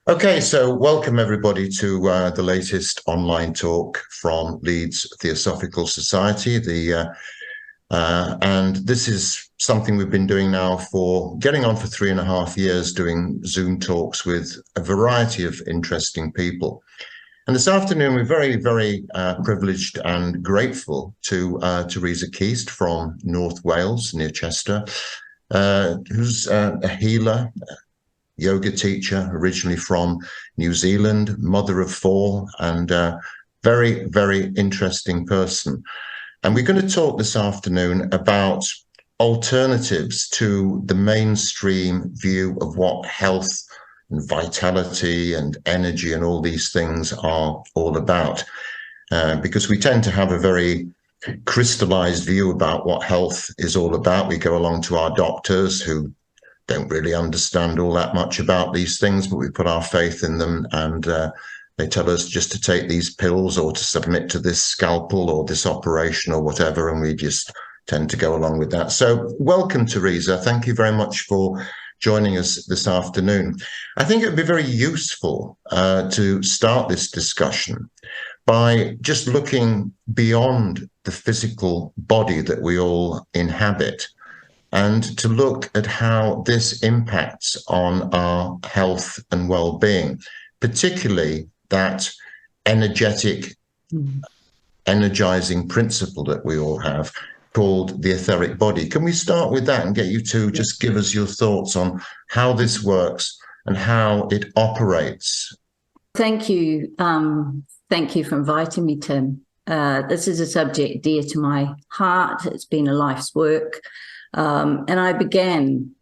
Okay, so welcome everybody to the latest online talk from Leeds Theosophical Society. And this is something we've been doing now getting on for 3.5 years, doing Zoom talks with a variety of interesting people. And this afternoon, we're very, very privileged and grateful to Teresa Keast from North Wales, near Chester, who's a healer, yoga teacher, originally from New Zealand, mother of 4, and very, very interesting person. And we're going to talk this afternoon about alternatives to the mainstream view of what health and vitality and energy and all these things are all about. Because we tend to have a very crystallized view about what health is all about. We go along to our doctors who don't really understand all that much about these things, but we put our faith in them, and they tell us just to take these pills or to submit to this scalpel or this operation or whatever, and we just tend to go along with that. So welcome, Teresa. Thank you very much for joining us this afternoon. I think it would be very useful to start this discussion by just looking beyond the physical body that we all inhabit, and to look at how this impacts on our health and well-being, particularly that energetic, energizing principle that we all have called the etheric body. Can we start with that and get you to just give us your thoughts on how this works and how it operates? Thank you. Thank you for inviting me, Tim. This is a subject dear to my heart. It's been a life's work. And I began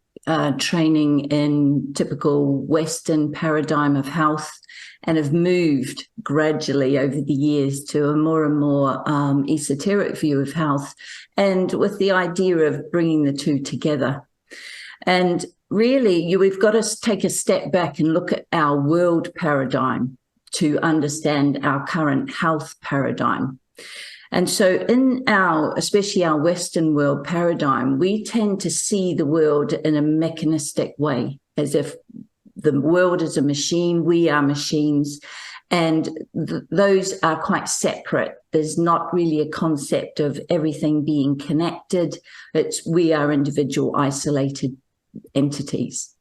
training in typical Western paradigm of health, and have moved gradually over the years to a more and more esoteric view of health, and with the idea of bringing the two together. And really, we've got to take a step back and look at our world paradigm to understand our current health paradigm. And so in especially our Western world paradigm, we tend to see the world in a mechanistic way, as if the world is a machine, we are machines, and those are quite separate. There's not really a concept of everything being connected. We are individual, isolated entities.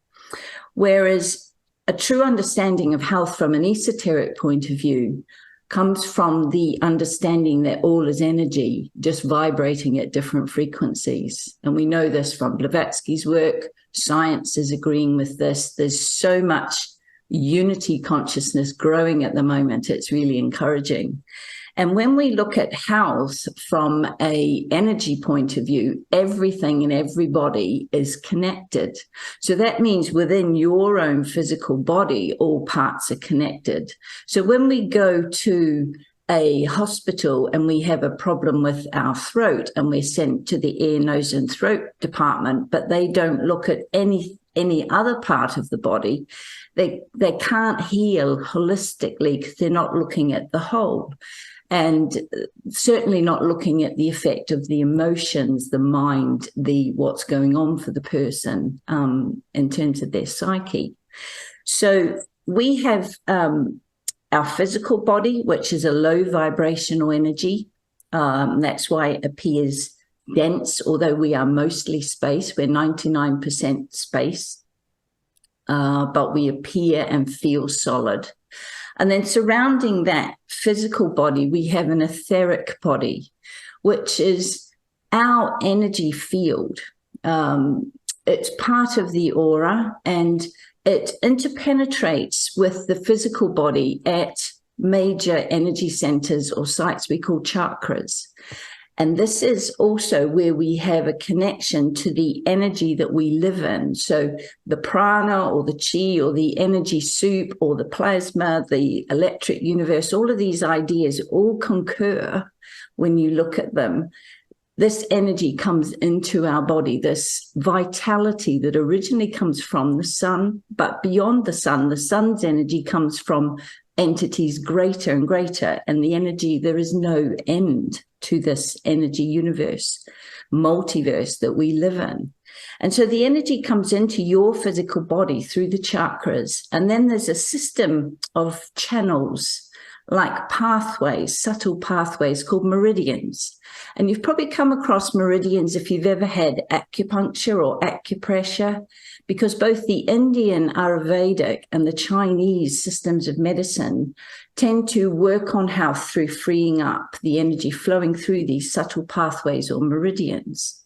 Whereas a true understanding of health from an esoteric point of view comes from the understanding that all is energy, just vibrating at different frequencies. And we know this from Blavatsky's work. Science is agreeing with this. There's so much unity consciousness growing at the moment. It's really encouraging. And when we look at health from an energy point of view, everything in everybody is connected. So that means within your own physical body, all parts are connected. So when we go to a hospital and we have a problem with our throat, and we're sent to the ear, nose, and throat department, but they don't look at any other part of the body, they can't heal holistically because they're not looking at the whole. And certainly not looking at the effect of the emotions, the mind, what's going on for the person in terms of their psyche. So we have our physical body, which is a low vibrational energy. That's why it appears dense, although we are mostly space. We're 99% space, but we appear and feel solid. And then surrounding that physical body, we have an etheric body, which is our energy field. It's part of the aura, and it interpenetrates with the physical body at major energy centers or sites we call chakras. And this is also where we have a connection to the energy that we live in. So the prana or the chi or the energy soup or the plasma, the electric universe, all of these ideas all concur when you look at them. This energy comes into our body, this vitality that originally comes from the sun, but beyond the sun's energy comes from entities greater and greater, and the energy, there is no end to this energy universe, multiverse that we live in. And so the energy comes into your physical body through the chakras, and then there's a system of channels, like pathways, subtle pathways called meridians. And you've probably come across meridians if you've ever had acupuncture or acupressure, because both the Indian Ayurvedic and the Chinese systems of medicine tend to work on health through freeing up the energy flowing through these subtle pathways or meridians.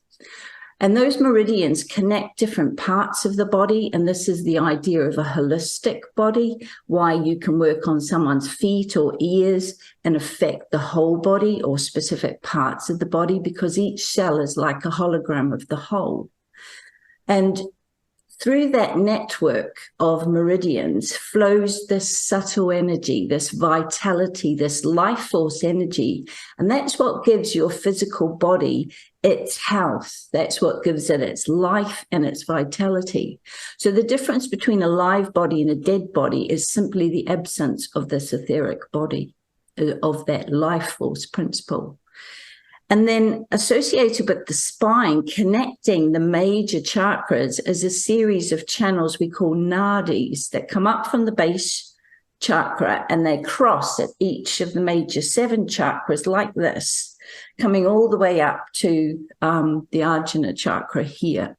And those meridians connect different parts of the body. And this is the idea of a holistic body, why you can work on someone's feet or ears and affect the whole body or specific parts of the body, because each cell is like a hologram of the whole. And through that network of meridians flows this subtle energy, this vitality, this life force energy. And that's what gives your physical body its health. That's what gives it its life and its vitality. So the difference between a live body and a dead body is simply the absence of this etheric body, of that life force principle. And then associated with the spine, connecting the major chakras, is a series of channels we call nadis that come up from the base chakra and they cross at each of the major 7 chakras like this, coming all the way up to the Ajna chakra here.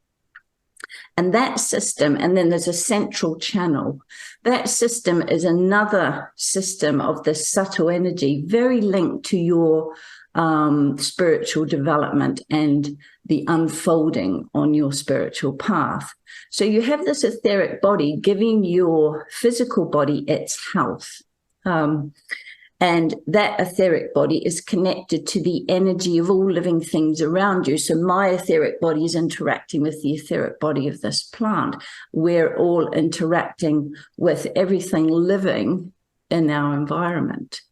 And that system, and then there's a central channel. That system is another system of this subtle energy, very linked to your spiritual development and the unfolding on your spiritual path. So you have this etheric body giving your physical body its health. And that etheric body is connected to the energy of all living things around you. So my etheric body is interacting with the etheric body of this plant. We're all interacting with everything living in our environment.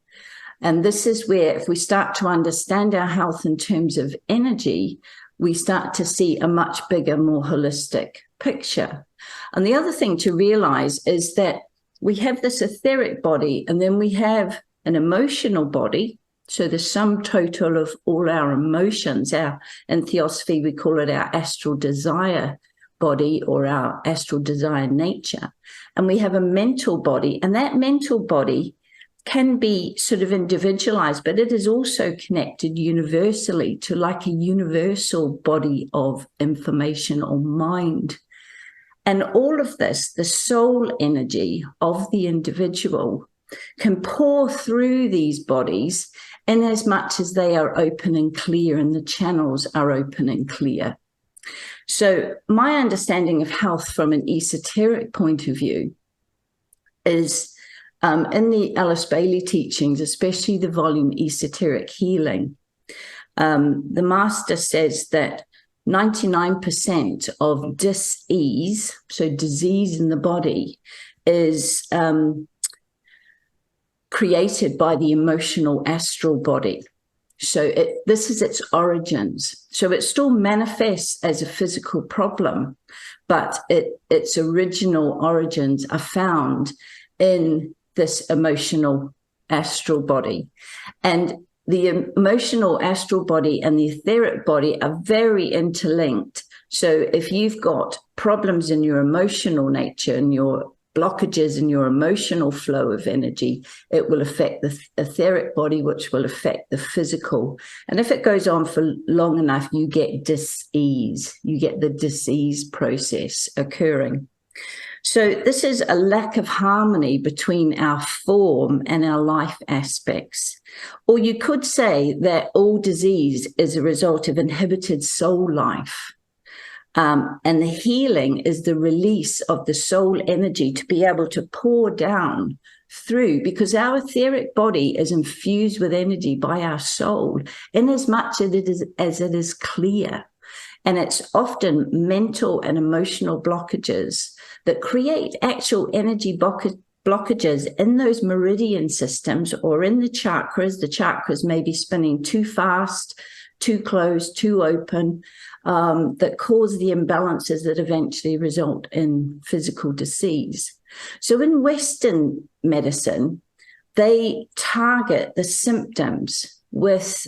And this is where, if we start to understand our health in terms of energy, we start to see a much bigger, more holistic picture. And the other thing to realize is that we have this etheric body, and then we have an emotional body. So the sum total of all our emotions, in Theosophy, we call it our astral desire body or our astral desire nature. And we have a mental body, and that mental body can be sort of individualized, but it is also connected universally to like a universal body of information or mind. And all of this, the soul energy of the individual, can pour through these bodies in as much as they are open and clear and the channels are open and clear. So my understanding of health from an esoteric point of view is in the Alice Bailey teachings, especially the volume Esoteric Healing, the master says that 99% of dis-ease, so disease in the body, is created by the emotional astral body. So this is its origins. So it still manifests as a physical problem, but its original origins are found in this emotional astral body. And the emotional astral body and the etheric body are very interlinked. So if you've got problems in your emotional nature and your blockages in your emotional flow of energy, it will affect the etheric body, which will affect the physical. And if it goes on for long enough, you get dis-ease. You get the dis-ease process occurring. So this is a lack of harmony between our form and our life aspects. Or you could say that all disease is a result of inhibited soul life. And the healing is the release of the soul energy to be able to pour down through, because our etheric body is infused with energy by our soul in as much as it is clear. And it's often mental and emotional blockages that create actual energy blockages in those meridian systems or in the chakras. The chakras may be spinning too fast, too close, too open, that cause the imbalances that eventually result in physical disease. So in Western medicine, they target the symptoms with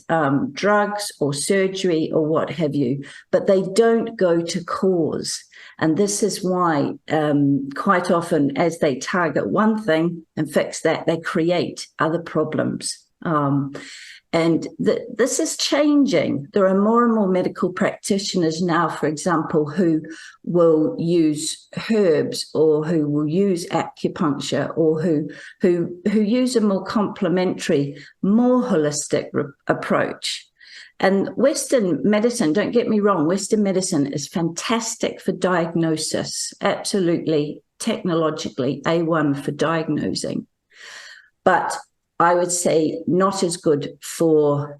drugs or surgery or what have you, but they don't go to cause. And this is why quite often as they target one thing and fix that, they create other problems. And this is changing. There are more and more medical practitioners now, for example, who will use herbs or who will use acupuncture or who use a more complementary, more holistic approach. And Western medicine, don't get me wrong, Western medicine is fantastic for diagnosis, absolutely technologically A1 for diagnosing. But I would say not as good for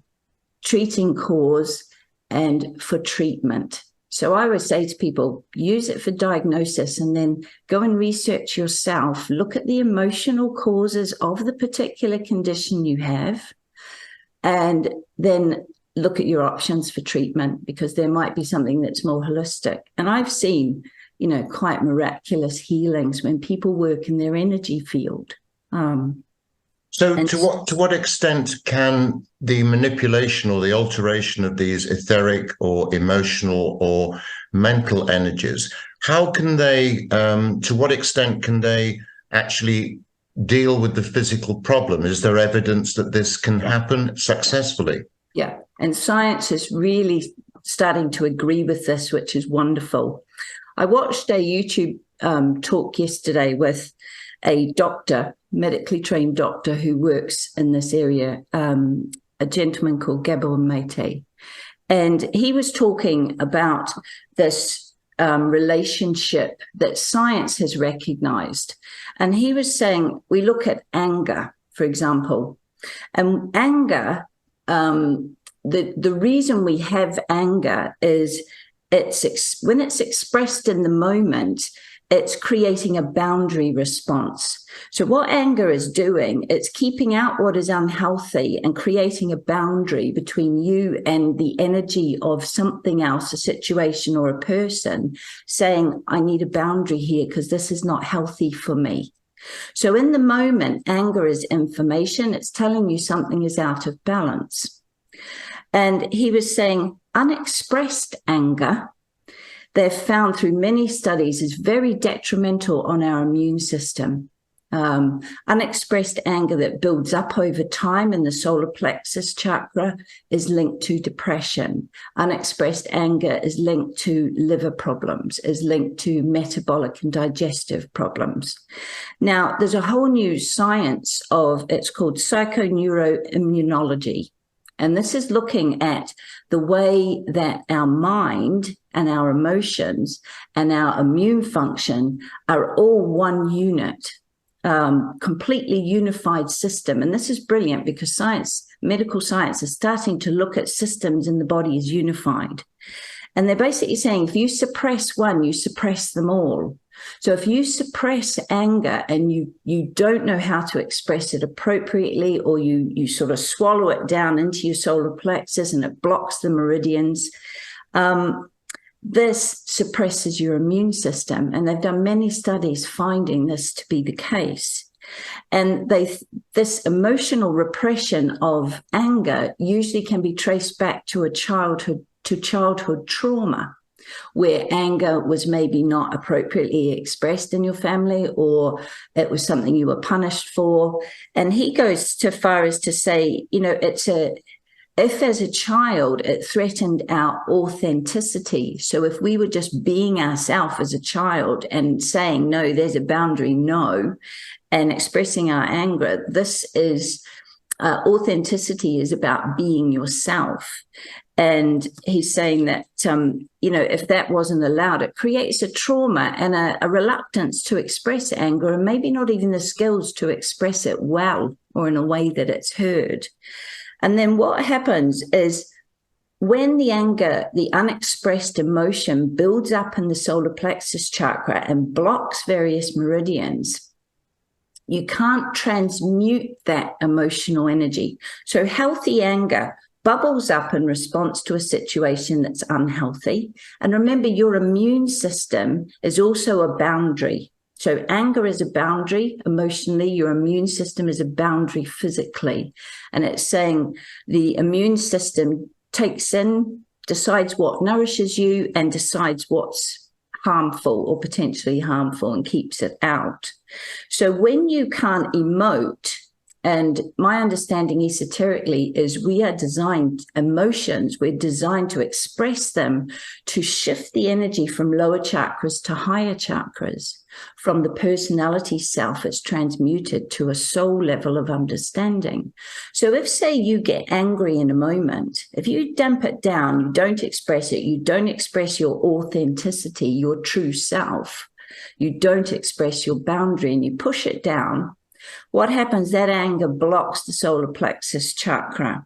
treating cause and for treatment. So I would say to people, use it for diagnosis and then go and research yourself. Look at the emotional causes of the particular condition you have, and then look at your options for treatment, because there might be something that's more holistic. And I've seen, quite miraculous healings when people work in their energy field. So to what extent can the manipulation or the alteration of these etheric or emotional or mental energies, how can they, to what extent can they actually deal with the physical problem? Is there evidence that this can happen successfully? Yeah, and science is really starting to agree with this, which is wonderful. I watched a YouTube talk yesterday with a doctor, medically trained doctor who works in this area, a gentleman called Gabor Mate. And he was talking about this relationship that science has recognized. And he was saying, we look at anger, for example, and anger, the reason we have anger is when it's expressed in the moment, it's creating a boundary response. So what anger is doing, it's keeping out what is unhealthy and creating a boundary between you and the energy of something else, a situation or a person, saying, I need a boundary here because this is not healthy for me. So in the moment, anger is information. It's telling you something is out of balance. And he was saying unexpressed anger, they've found through many studies, is very detrimental on our immune system. Unexpressed anger that builds up over time in the solar plexus chakra is linked to depression. Unexpressed anger is linked to liver problems, is linked to metabolic and digestive problems. Now, there's a whole new science it's called psychoneuroimmunology. And this is looking at the way that our mind and our emotions and our immune function are all one unit, completely unified system. And this is brilliant because medical science is starting to look at systems in the body as unified. And they're basically saying, if you suppress one, you suppress them all. So if you suppress anger and you don't know how to express it appropriately, or you sort of swallow it down into your solar plexus and it blocks the meridians, this suppresses your immune system. And they've done many studies finding this to be the case. And this emotional repression of anger usually can be traced back to childhood trauma, where anger was maybe not appropriately expressed in your family, or it was something you were punished for. And he goes so far as to say, if as a child it threatened our authenticity, so if we were just being ourselves as a child and saying, no, there's a boundary, no, and expressing our anger, this is authenticity is about being yourself. And he's saying that, if that wasn't allowed, it creates a trauma and a reluctance to express anger, and maybe not even the skills to express it well or in a way that it's heard. And then what happens is when the anger, the unexpressed emotion builds up in the solar plexus chakra and blocks various meridians, you can't transmute that emotional energy. So healthy anger bubbles up in response to a situation that's unhealthy. And remember, your immune system is also a boundary. So anger is a boundary emotionally. Your immune system is a boundary physically. And it's saying the immune system takes in, decides what nourishes you, and decides what's harmful or potentially harmful and keeps it out. So when you can't emote, and my understanding esoterically is we are designed, emotions, we're designed to express them, to shift the energy from lower chakras to higher chakras. From the personality self, it's transmuted to a soul level of understanding. So if, say, you get angry in a moment, if you damp it down, you don't express it, you don't express your authenticity, your true self, you don't express your boundary, and you push it down, what happens? That anger blocks the solar plexus chakra,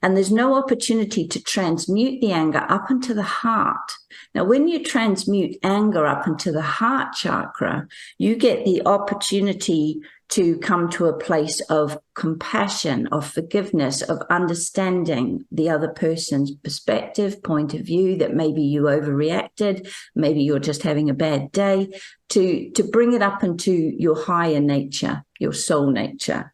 and there's no opportunity to transmute the anger up into the heart. Now, when you transmute anger up into the heart chakra, you get the opportunity to come to a place of compassion, of forgiveness, of understanding the other person's perspective, point of view, that maybe you overreacted, maybe you're just having a bad day, to bring it up into your higher nature, your soul nature.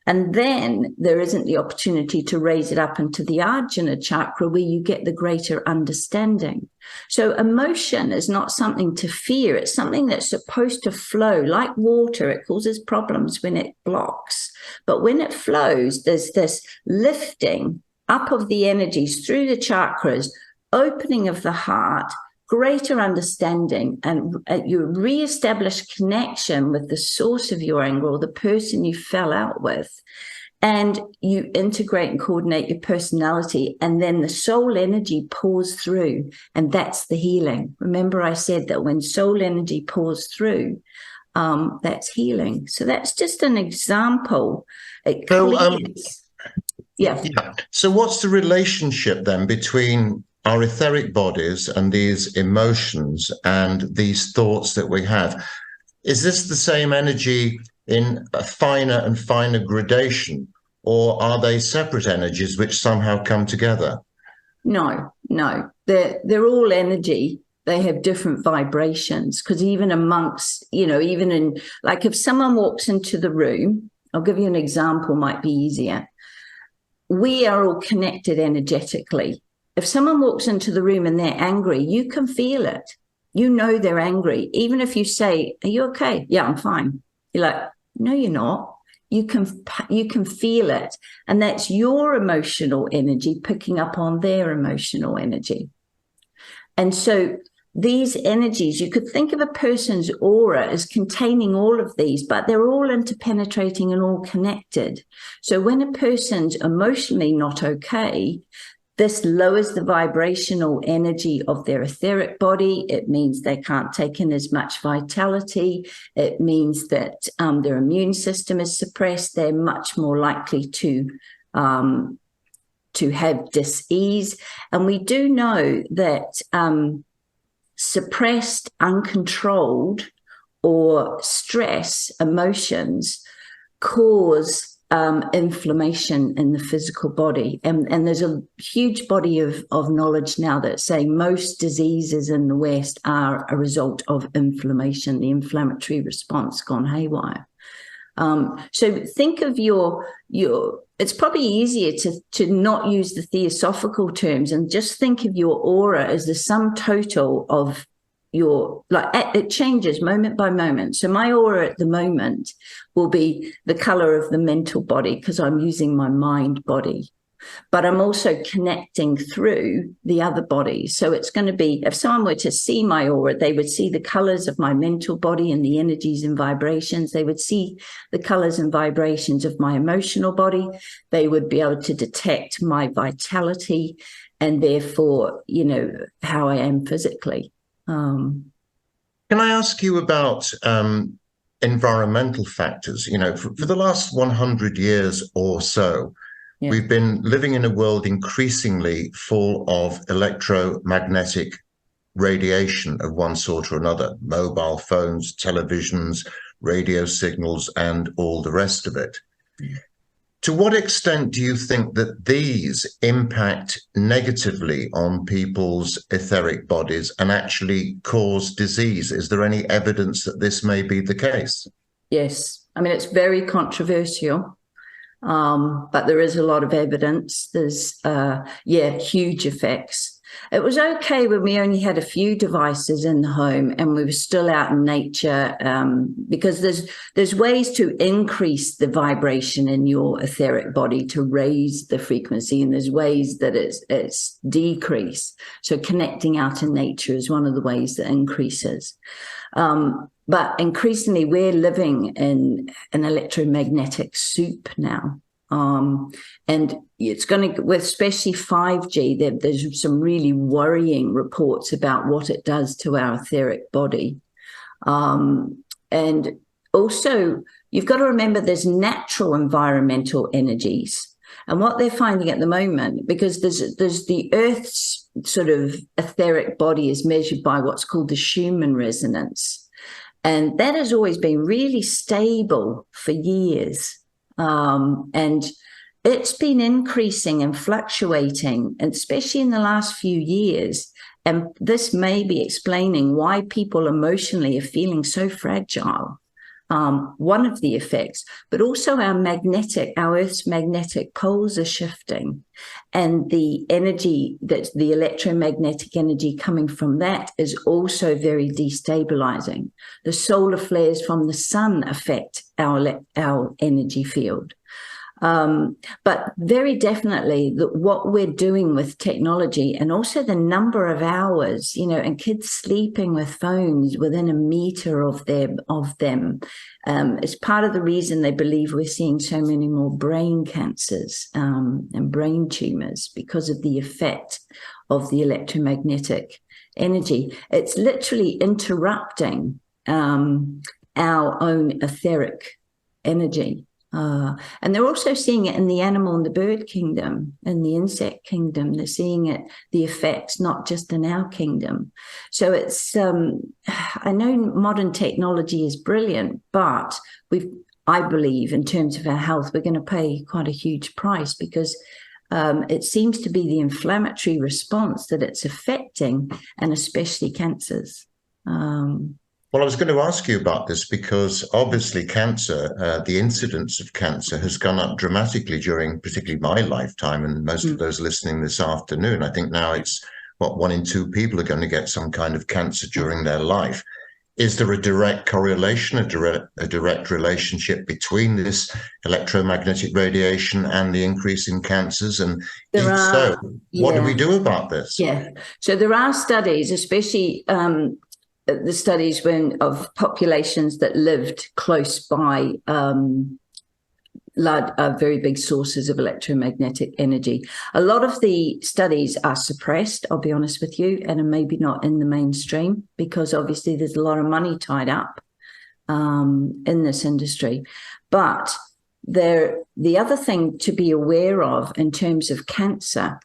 And then there isn't the opportunity to raise it up into the Ajna chakra, where you get the greater understanding. So emotion is not something to fear. It's something that's supposed to flow like water. It causes problems when it blocks. But when it flows, there's this lifting up of the energies through the chakras, opening of the heart, greater understanding, and you reestablish connection with the source of your anger or the person you fell out with, and you integrate and coordinate your personality, and then the soul energy pours through, and that's the healing. Remember, I said that when soul energy pours through, that's healing. So that's just an example. It clears. Yeah. So what's the relationship then between our etheric bodies and these emotions and these thoughts that we have? Is this the same energy in a finer and finer gradation, or are they separate energies which somehow come together? No. They're all energy. They have different vibrations, because even amongst, even in, like, if someone walks into the room, I'll give you an example, might be easier. We are all connected energetically. If someone walks into the room and they're angry, you can feel it. You know they're angry. Even if you say, "Are you okay?" "Yeah, I'm fine." You're like, "No, you're not." You can feel it. And that's your emotional energy picking up on their emotional energy. And so these energies, you could think of a person's aura as containing all of these, but they're all interpenetrating and all connected. So when a person's emotionally not okay, this lowers the vibrational energy of their etheric body. It means they can't take in as much vitality. It means that their immune system is suppressed. They're much more likely to have dis-ease. And we do know that suppressed, uncontrolled, or stress emotions cause inflammation in the physical body. And there's a huge body of knowledge now that say most diseases in the West are a result of inflammation, the inflammatory response gone haywire. So think of your it's probably easier to not use the theosophical terms and just think of your aura as the sum total of it changes moment by moment. So my aura at the moment will be the color of the mental body because I'm using my mind body, but I'm also connecting through the other body. So it's going to be, if someone were to see my aura, they would see the colors of my mental body and the energies and vibrations. They would see the colors and vibrations of my emotional body. They would be able to detect my vitality and therefore, how I am physically. Can I ask you about environmental factors? For the last 100 years or so, we've been living in a world increasingly full of electromagnetic radiation of one sort or another, mobile phones, televisions, radio signals, and all the rest of it. To what extent do you think that these impact negatively on people's etheric bodies and actually cause disease? Is there any evidence that this may be the case? Yes. I mean, it's very controversial, but there is a lot of evidence. There's, huge effects. It was okay when we only had a few devices in the home and we were still out in nature, because there's ways to increase the vibration in your etheric body to raise the frequency, and there's ways that it's decreased. So connecting out in nature is one of the ways that increases. But increasingly, we're living in an electromagnetic soup now. And it's going to, with especially 5G, there's some really worrying reports about what it does to our etheric body. And also, you've got to remember there's natural environmental energies. And what they're finding at the moment, because there's the Earth's sort of etheric body is measured by what's called the Schumann resonance. And that has always been really stable for years. And it's been increasing and fluctuating, and especially in the last few years. And this may be explaining why people emotionally are feeling so fragile. One of the effects, but also our Earth's magnetic poles are shifting, and the energy, that's the electromagnetic energy coming from that, is also very destabilizing. The solar flares from the sun affect our energy field. But very definitely what we're doing with technology, and also the number of hours, and kids sleeping with phones within a meter of them, is part of the reason they believe we're seeing so many more brain cancers and brain tumors, because of the effect of the electromagnetic energy. It's literally interrupting our own etheric energy. And they're also seeing it in the animal and the bird kingdom and the insect kingdom. They're seeing it, the effects, not just in our kingdom. So it's, I know modern technology is brilliant, but I believe in terms of our health, we're going to pay quite a huge price, because it seems to be the inflammatory response that it's affecting, and especially cancers. Well, I was going to ask you about this because obviously cancer, the incidence of cancer has gone up dramatically during particularly my lifetime, and most of those listening this afternoon. I think now it's, 1 in 2 people are going to get some kind of cancer during their life. Is there a direct correlation, a direct relationship between this electromagnetic radiation and the increase in cancers? And what do we do about this? Yeah, so there are studies, especially the studies of populations that lived close by very big sources of electromagnetic energy. A lot of the studies are suppressed, I'll be honest with you, and are maybe not in the mainstream, because obviously there's a lot of money tied up in this industry. But the other thing to be aware of in terms of cancer,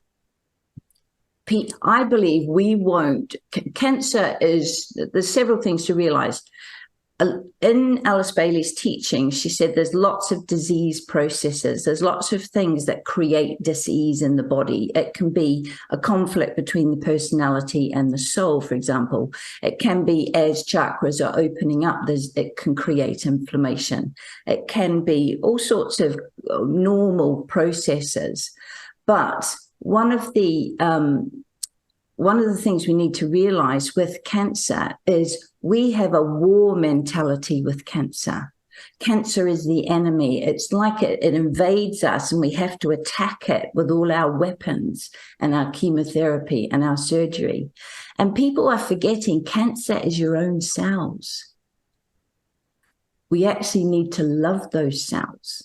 I believe cancer there's several things to realize. In Alice Bailey's teaching, she said there's lots of disease processes. There's lots of things that create dis-ease in the body. It can be a conflict between the personality and the soul, for example. It can be as chakras are opening up, it can create inflammation. It can be all sorts of normal processes. But one of the things we need to realize with cancer is we have a war mentality with cancer. Cancer is the enemy. It's like it invades us, and we have to attack it with all our weapons and our chemotherapy and our surgery. And people are forgetting cancer is your own cells. We actually need to love those cells.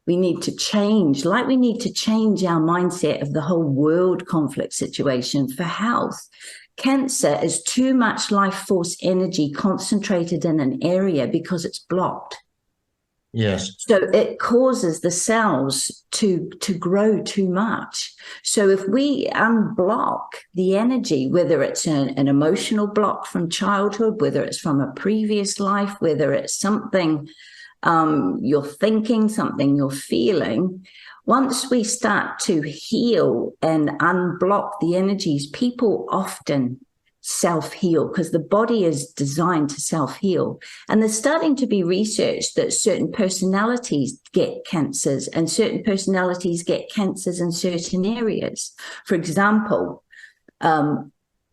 We need to change, like we need to change our mindset of the whole world conflict situation for health. Cancer is too much life force energy concentrated in an area because it's blocked. Yes. So it causes the cells to grow too much. So if we unblock the energy, whether it's an emotional block from childhood, whether it's from a previous life, whether it's something you're thinking, something you're feeling. Once we start to heal and unblock the energies, people often self-heal because the body is designed to self-heal. And there's starting to be research that certain personalities get cancers and certain personalities get cancers in certain areas. For example,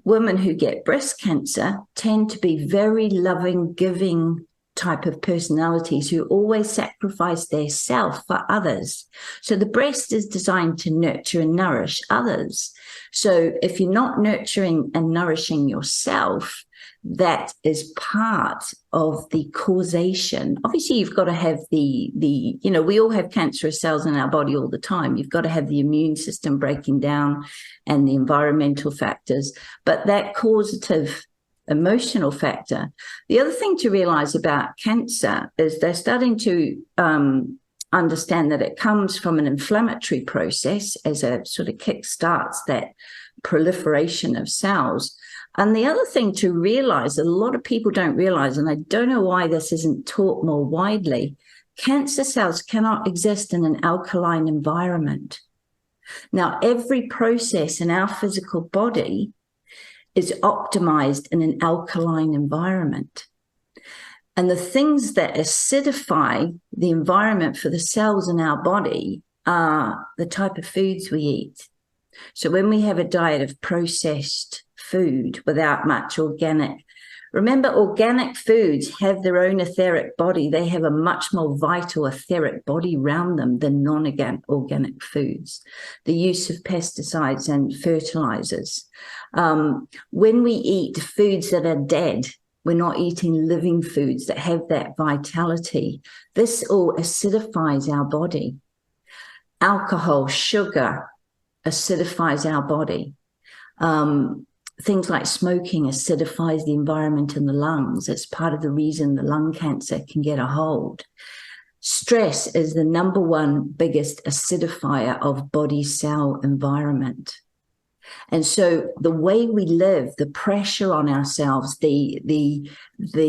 women who get breast cancer tend to be very loving, giving type of personalities who always sacrifice their self for others. So the breast is designed to nurture and nourish others. So if you're not nurturing and nourishing yourself, that is part of the causation. Obviously, you've got to have we all have cancerous cells in our body all the time. You've got to have the immune system breaking down and the environmental factors. But that causative emotional factor. The other thing to realize about cancer is they're starting to understand that it comes from an inflammatory process as a sort of kick-starts that proliferation of cells. And the other thing to realize, a lot of people don't realize, and I don't know why this isn't taught more widely, cancer cells cannot exist in an alkaline environment. Now, every process in our physical body is optimized in an alkaline environment. And the things that acidify the environment for the cells in our body are the type of foods we eat. So when we have a diet of processed food without much organic, remember, organic foods have their own etheric body. They have a much more vital etheric body around them than non-organic foods. The use of pesticides and fertilizers. When we eat foods that are dead, we're not eating living foods that have that vitality. This all acidifies our body. Alcohol, sugar acidifies our body. Things like smoking acidifies the environment in the lungs. It's part of the reason the lung cancer can get a hold. Stress is the number one biggest acidifier of body cell environment. And so the way we live, the pressure on ourselves, the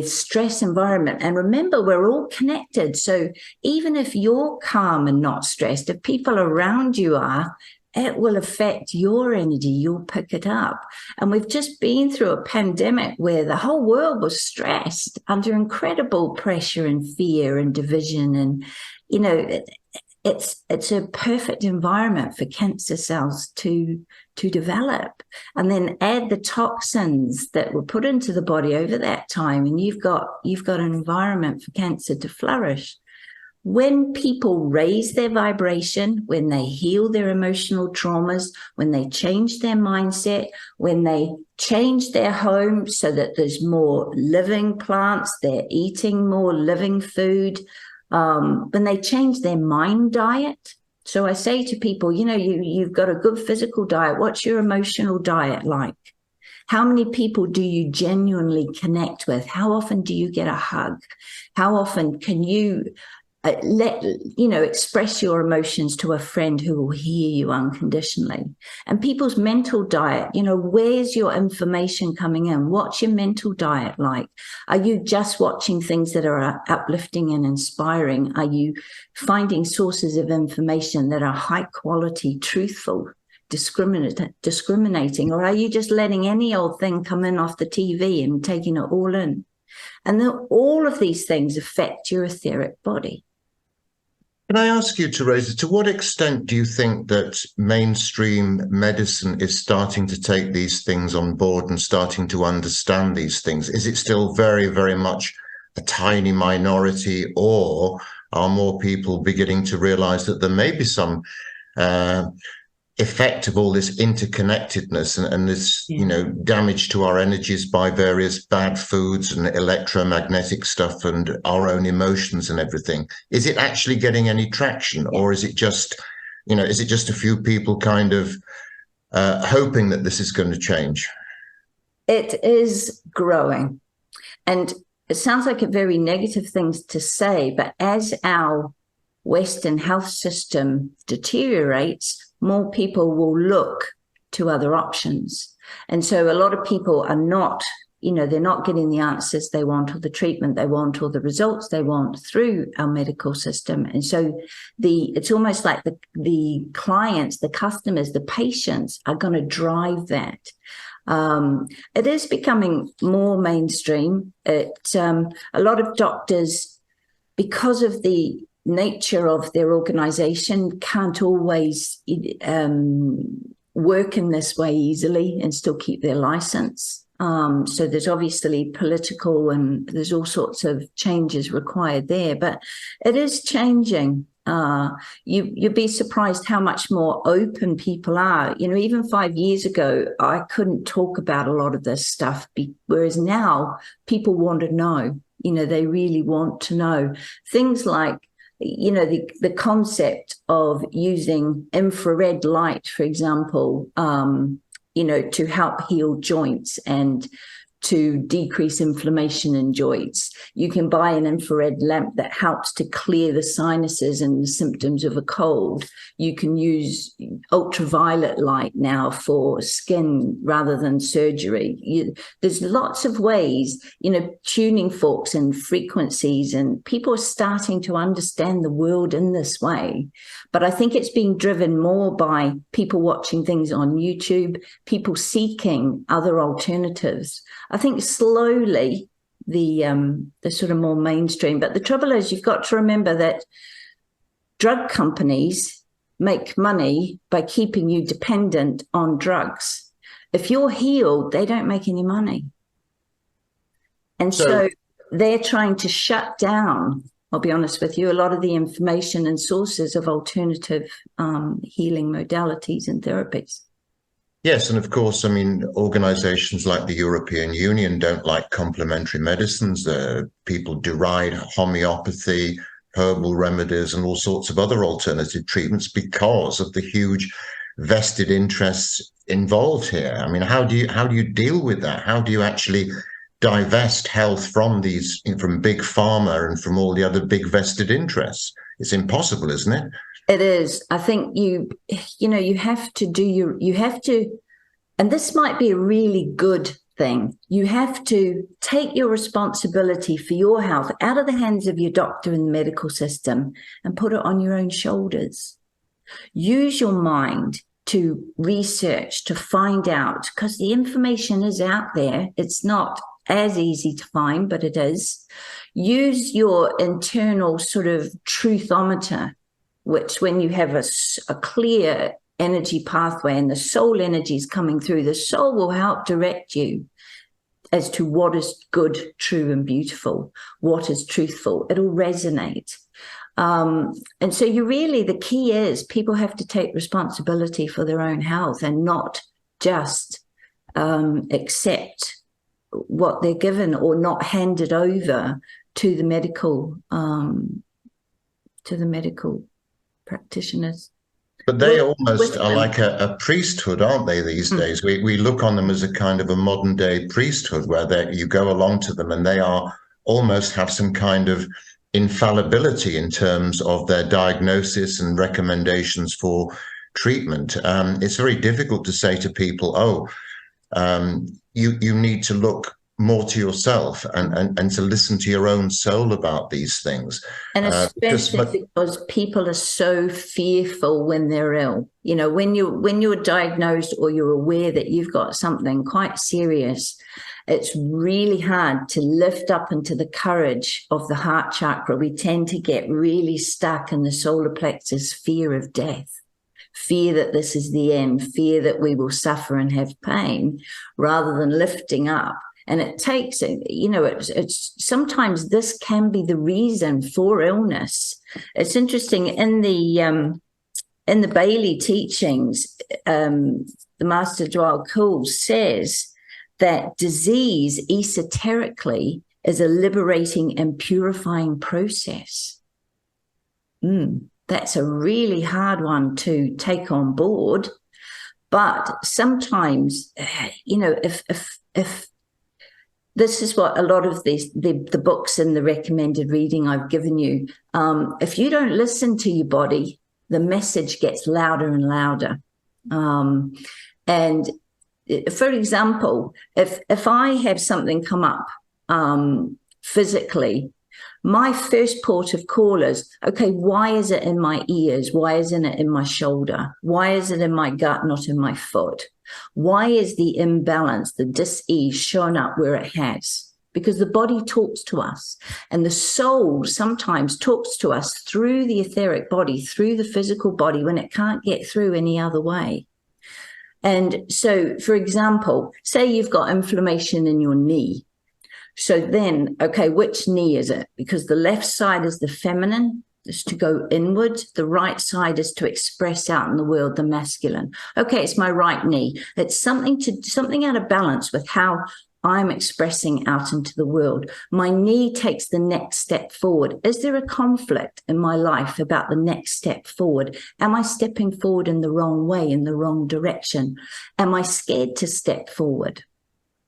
stress environment, and remember, we're all connected. So even if you're calm and not stressed, if people around you are, it will affect your energy. You'll pick it up. And we've just been through a pandemic where the whole world was stressed under incredible pressure and fear and division. And, you know, it's a perfect environment for cancer cells to develop. And then add the toxins that were put into the body over that time, and you've got an environment for cancer to flourish. When people raise their vibration, when they heal their emotional traumas, when they change their mindset, when they change their home so that there's more living plants, they're eating more living food, when they change their mind diet. So I say to people, you know, you've got a good physical diet. What's your emotional diet like? How many people do you genuinely connect with? How often do you get a hug? How often can you express your emotions to a friend who will hear you unconditionally? And people's mental diet, where's your information coming in? What's your mental diet like? Are you just watching things that are uplifting and inspiring? Are you finding sources of information that are high quality, truthful, discriminating, or are you just letting any old thing come in off the TV and taking it all in? And then all of these things affect your etheric body. Can I ask you, Teresa, to what extent do you think that mainstream medicine is starting to take these things on board and starting to understand these things? Is it still very, very much a tiny minority, or are more people beginning to realize that there may be some effect of all this interconnectedness and this, damage to our energies by various bad foods and electromagnetic stuff and our own emotions and everything? Is it actually getting any traction, or is it just, a few people kind of hoping that this is going to change? It is growing. And it sounds like a very negative thing to say, but as our Western health system deteriorates, more people will look to other options. And so a lot of people are not, they're not getting the answers they want or the treatment they want or the results they want through our medical system. And so it's almost like the clients, the customers, the patients are going to drive that. It is becoming more mainstream. A lot of doctors, because of the nature of their organization, can't always work in this way easily and still keep their license. So there's obviously political and there's all sorts of changes required there, but it is changing. You'd be surprised how much more open people are. Even 5 years ago, I couldn't talk about a lot of this stuff, whereas now people want to know. They really want to know things like, the concept of using infrared light, for example, to help heal joints and to decrease inflammation in joints. You can buy an infrared lamp that helps to clear the sinuses and the symptoms of a cold. You can use ultraviolet light now for skin rather than surgery. There's lots of ways, tuning forks and frequencies, and people are starting to understand the world in this way. But I think it's being driven more by people watching things on YouTube, people seeking other alternatives. I think slowly the sort of more mainstream. But the trouble is, you've got to remember that drug companies make money by keeping you dependent on drugs. If you're healed, they don't make any money. And so they're trying to shut down, I'll be honest with you, a lot of the information and sources of alternative healing modalities and therapies. Yes, and of course, organizations like the European Union don't like complementary medicines. People deride homeopathy, herbal remedies, and all sorts of other alternative treatments because of the huge vested interests involved here. How do you deal with that? How do you actually divest health from big pharma and from all the other big vested interests? It's impossible, isn't it? It is. I think you have to, and this might be a really good thing. You have to take your responsibility for your health out of the hands of your doctor and the medical system and put it on your own shoulders. Use your mind to research, to find out, because the information is out there. It's not as easy to find, but it is. Use your internal sort of truthometer, which when you have a clear energy pathway and the soul energy is coming through, the soul will help direct you as to what is good, true, and beautiful, what is truthful. It'll resonate. And so the key is people have to take responsibility for their own health and not just accept what they're given or not hand it over to the medical practitioners. But they almost are like a priesthood, aren't they, these days? We look on them as a kind of a modern day priesthood where you go along to them and they almost have some kind of infallibility in terms of their diagnosis and recommendations for treatment. It's very difficult to say to people, you need to look more to yourself and to listen to your own soul about these things. And especially because people are so fearful when they're ill. When you're diagnosed or you're aware that you've got something quite serious, it's really hard to lift up into the courage of the heart chakra. We tend to get really stuck in the solar plexus, fear of death, fear that this is the end, fear that we will suffer and have pain, rather than lifting up. And it takes, it's sometimes this can be the reason for illness. It's interesting in the Bailey teachings, the Master Dwal Kul says that disease esoterically is a liberating and purifying process. That's a really hard one to take on board. But sometimes, if this is what a lot of the books and the recommended reading I've given you, if you don't listen to your body, the message gets louder and louder. And for example, if I have something come up physically, my first port of call is, okay, why is it in my ears? Why isn't it in my shoulder? Why is it in my gut, not in my foot? Why is the imbalance, the dis-ease shown up where it has? Because the body talks to us, and the soul sometimes talks to us through the etheric body, through the physical body, when it can't get through any other way. And so, for example, say you've got inflammation in your knee. So then, okay, which knee is it? Because the left side is the feminine, is to go inward. The right side is to express out in the world, the masculine. Okay, it's my right knee. It's something out of balance with how I'm expressing out into the world. My knee takes the next step forward. Is there a conflict in my life about the next step forward? Am I stepping forward in the wrong way, in the wrong direction? Am I scared to step forward?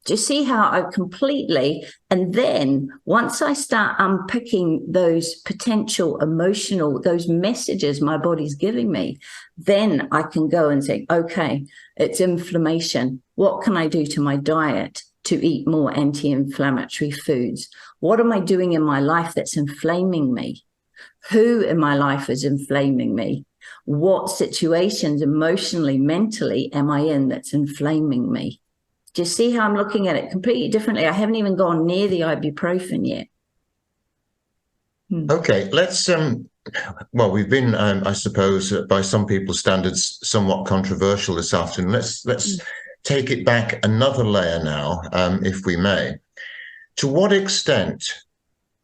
Do you see how I completely, and then once I start unpicking those potential emotional, those messages my body's giving me, then I can go and say, okay, it's inflammation. What can I do to my diet to eat more anti-inflammatory foods? What am I doing in my life that's inflaming me? Who in my life is inflaming me? What situations emotionally, mentally am I in that's inflaming me? Do you see how I'm looking at it completely differently? I haven't even gone near the ibuprofen yet. Okay, let's, well, we've been, I suppose, by some people's standards, somewhat controversial this afternoon. Let's take it back another layer now, if we may. To what extent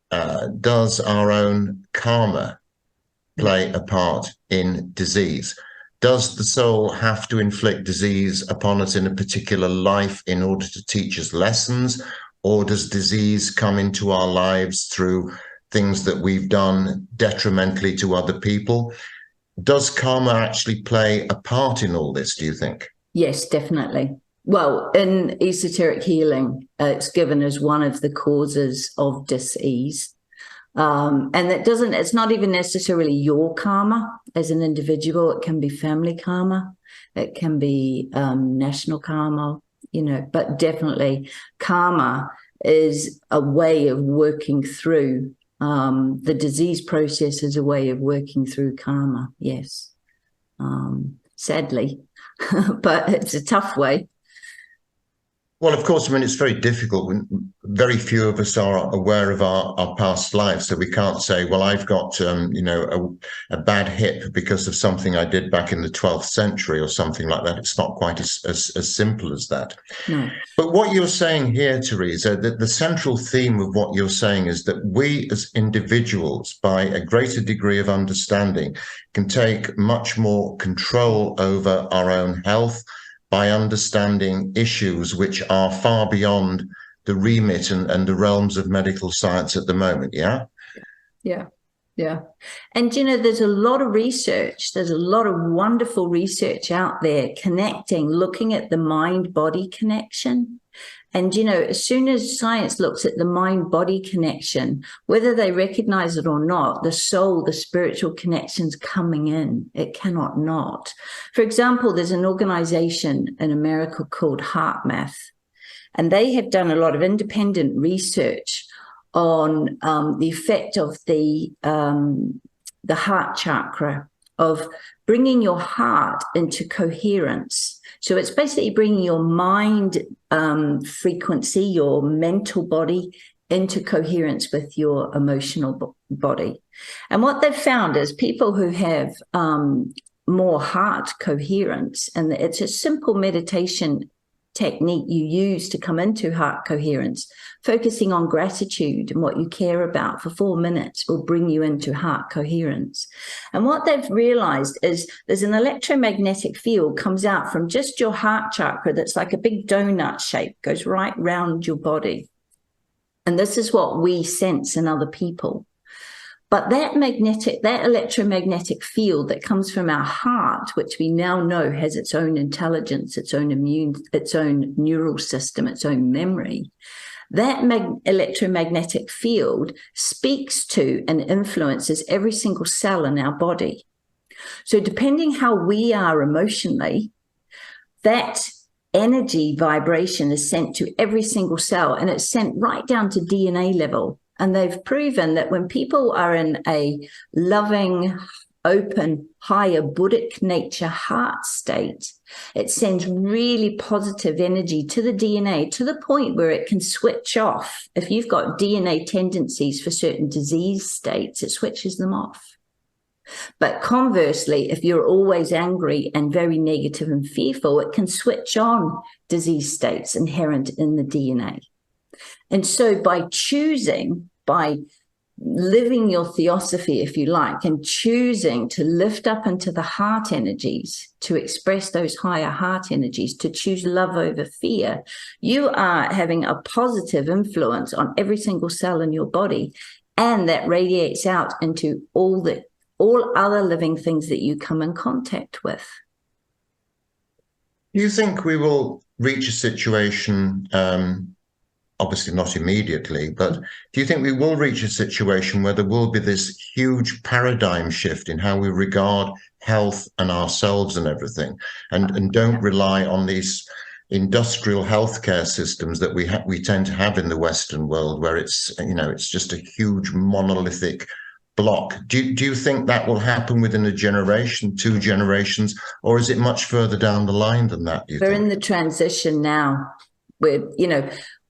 does our own karma play a part in disease? Does the soul have to inflict disease upon us in a particular life in order to teach us lessons? Or does disease come into our lives through things that we've done detrimentally to other people? Does karma actually play a part in all this, do you think? Yes, definitely. Well, in esoteric healing, it's given as one of the causes of dis-ease. And it's not even necessarily your karma as an individual. It can be family karma. It can be national karma, but definitely karma is a way of working through the disease process, is a way of working through karma. Yes. Sadly, but it's a tough way. Well, of course, I mean, it's very difficult when very few of us are aware of our past lives. So we can't say, well, I've got, a bad hip because of something I did back in the 12th century or something like that. It's not quite as simple as that. No. But what you're saying here, Teresa, that the central theme of what you're saying is that we as individuals, by a greater degree of understanding, can take much more control over our own health, by understanding issues which are far beyond the remit and the realms of medical science at the moment, yeah? Yeah, yeah. And, there's a lot of research, there's a lot of wonderful research out there connecting, looking at the mind-body connection. And, as soon as science looks at the mind-body connection, whether they recognize it or not, the soul, the spiritual connection's coming in. It cannot not. For example, there's an organization in America called HeartMath, and they have done a lot of independent research on the effect of the heart chakra, of bringing your heart into coherence. So it's basically bringing your mind frequency, your mental body, into coherence with your emotional body. And what they've found is people who have more heart coherence, and it's a simple meditation technique you use to come into heart coherence, focusing on gratitude and what you care about for 4 minutes will bring you into heart coherence. And what they've realized is there's an electromagnetic field comes out from just your heart chakra that's like a big donut shape, goes right round your body. And this is what we sense in other people. But that electromagnetic field that comes from our heart, which we now know has its own intelligence, its own neural system, its own memory, that electromagnetic field speaks to and influences every single cell in our body. So depending how we are emotionally, that energy vibration is sent to every single cell, and it's sent right down to DNA level. And they've proven that when people are in a loving, open, higher Buddhic nature heart state, it sends really positive energy to the DNA to the point where it can switch off. If you've got DNA tendencies for certain disease states, it switches them off. But conversely, if you're always angry and very negative and fearful, it can switch on disease states inherent in the DNA. And so by living your theosophy, if you like, and choosing to lift up into the heart energies, to express those higher heart energies, to choose love over fear, you are having a positive influence on every single cell in your body, and that radiates out into all other living things that you come in contact with. Do you think we will reach a situation, obviously not immediately, but do you think we will reach a situation where there will be this huge paradigm shift in how we regard health and ourselves and everything, and don't rely on these industrial healthcare systems that we tend to have in the Western world, where it's just a huge monolithic block? Do you think that will happen within a generation, 2 generations, or is it much further down the line than that? We're in the transition now, where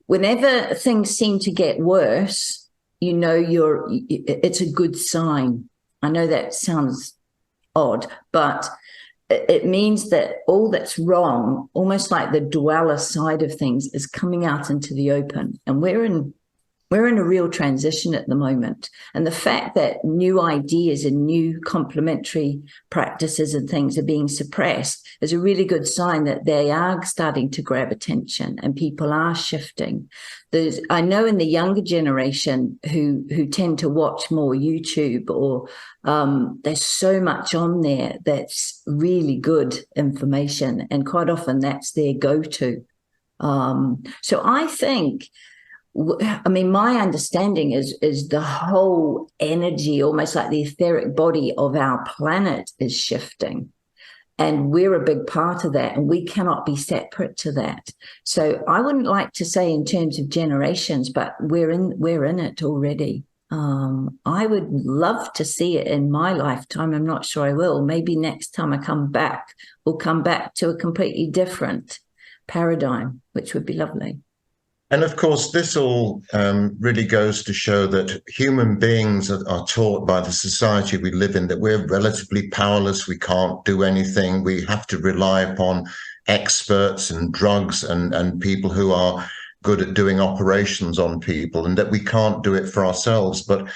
whenever things seem to get worse, it's a good sign. I know that sounds odd, but it means that all that's wrong, almost like the dweller side of things, is coming out into the open, and we're in a real transition at the moment. And the fact that new ideas and new complementary practices and things are being suppressed is a really good sign that they are starting to grab attention and people are shifting. I know in the younger generation who tend to watch more YouTube, or there's so much on there that's really good information, and quite often that's their go-to. So I think, my understanding is the whole energy, almost like the etheric body of our planet, is shifting. And we're a big part of that, and we cannot be separate to that. So I wouldn't like to say in terms of generations, but we're in it already. I would love to see it in my lifetime. I'm not sure I will. Maybe next time I come back, we'll come back to a completely different paradigm, which would be lovely. And of course, this all really goes to show that human beings are taught by the society we live in that we're relatively powerless. We can't do anything. We have to rely upon experts and drugs and people who are good at doing operations on people, and that we can't do it for ourselves. But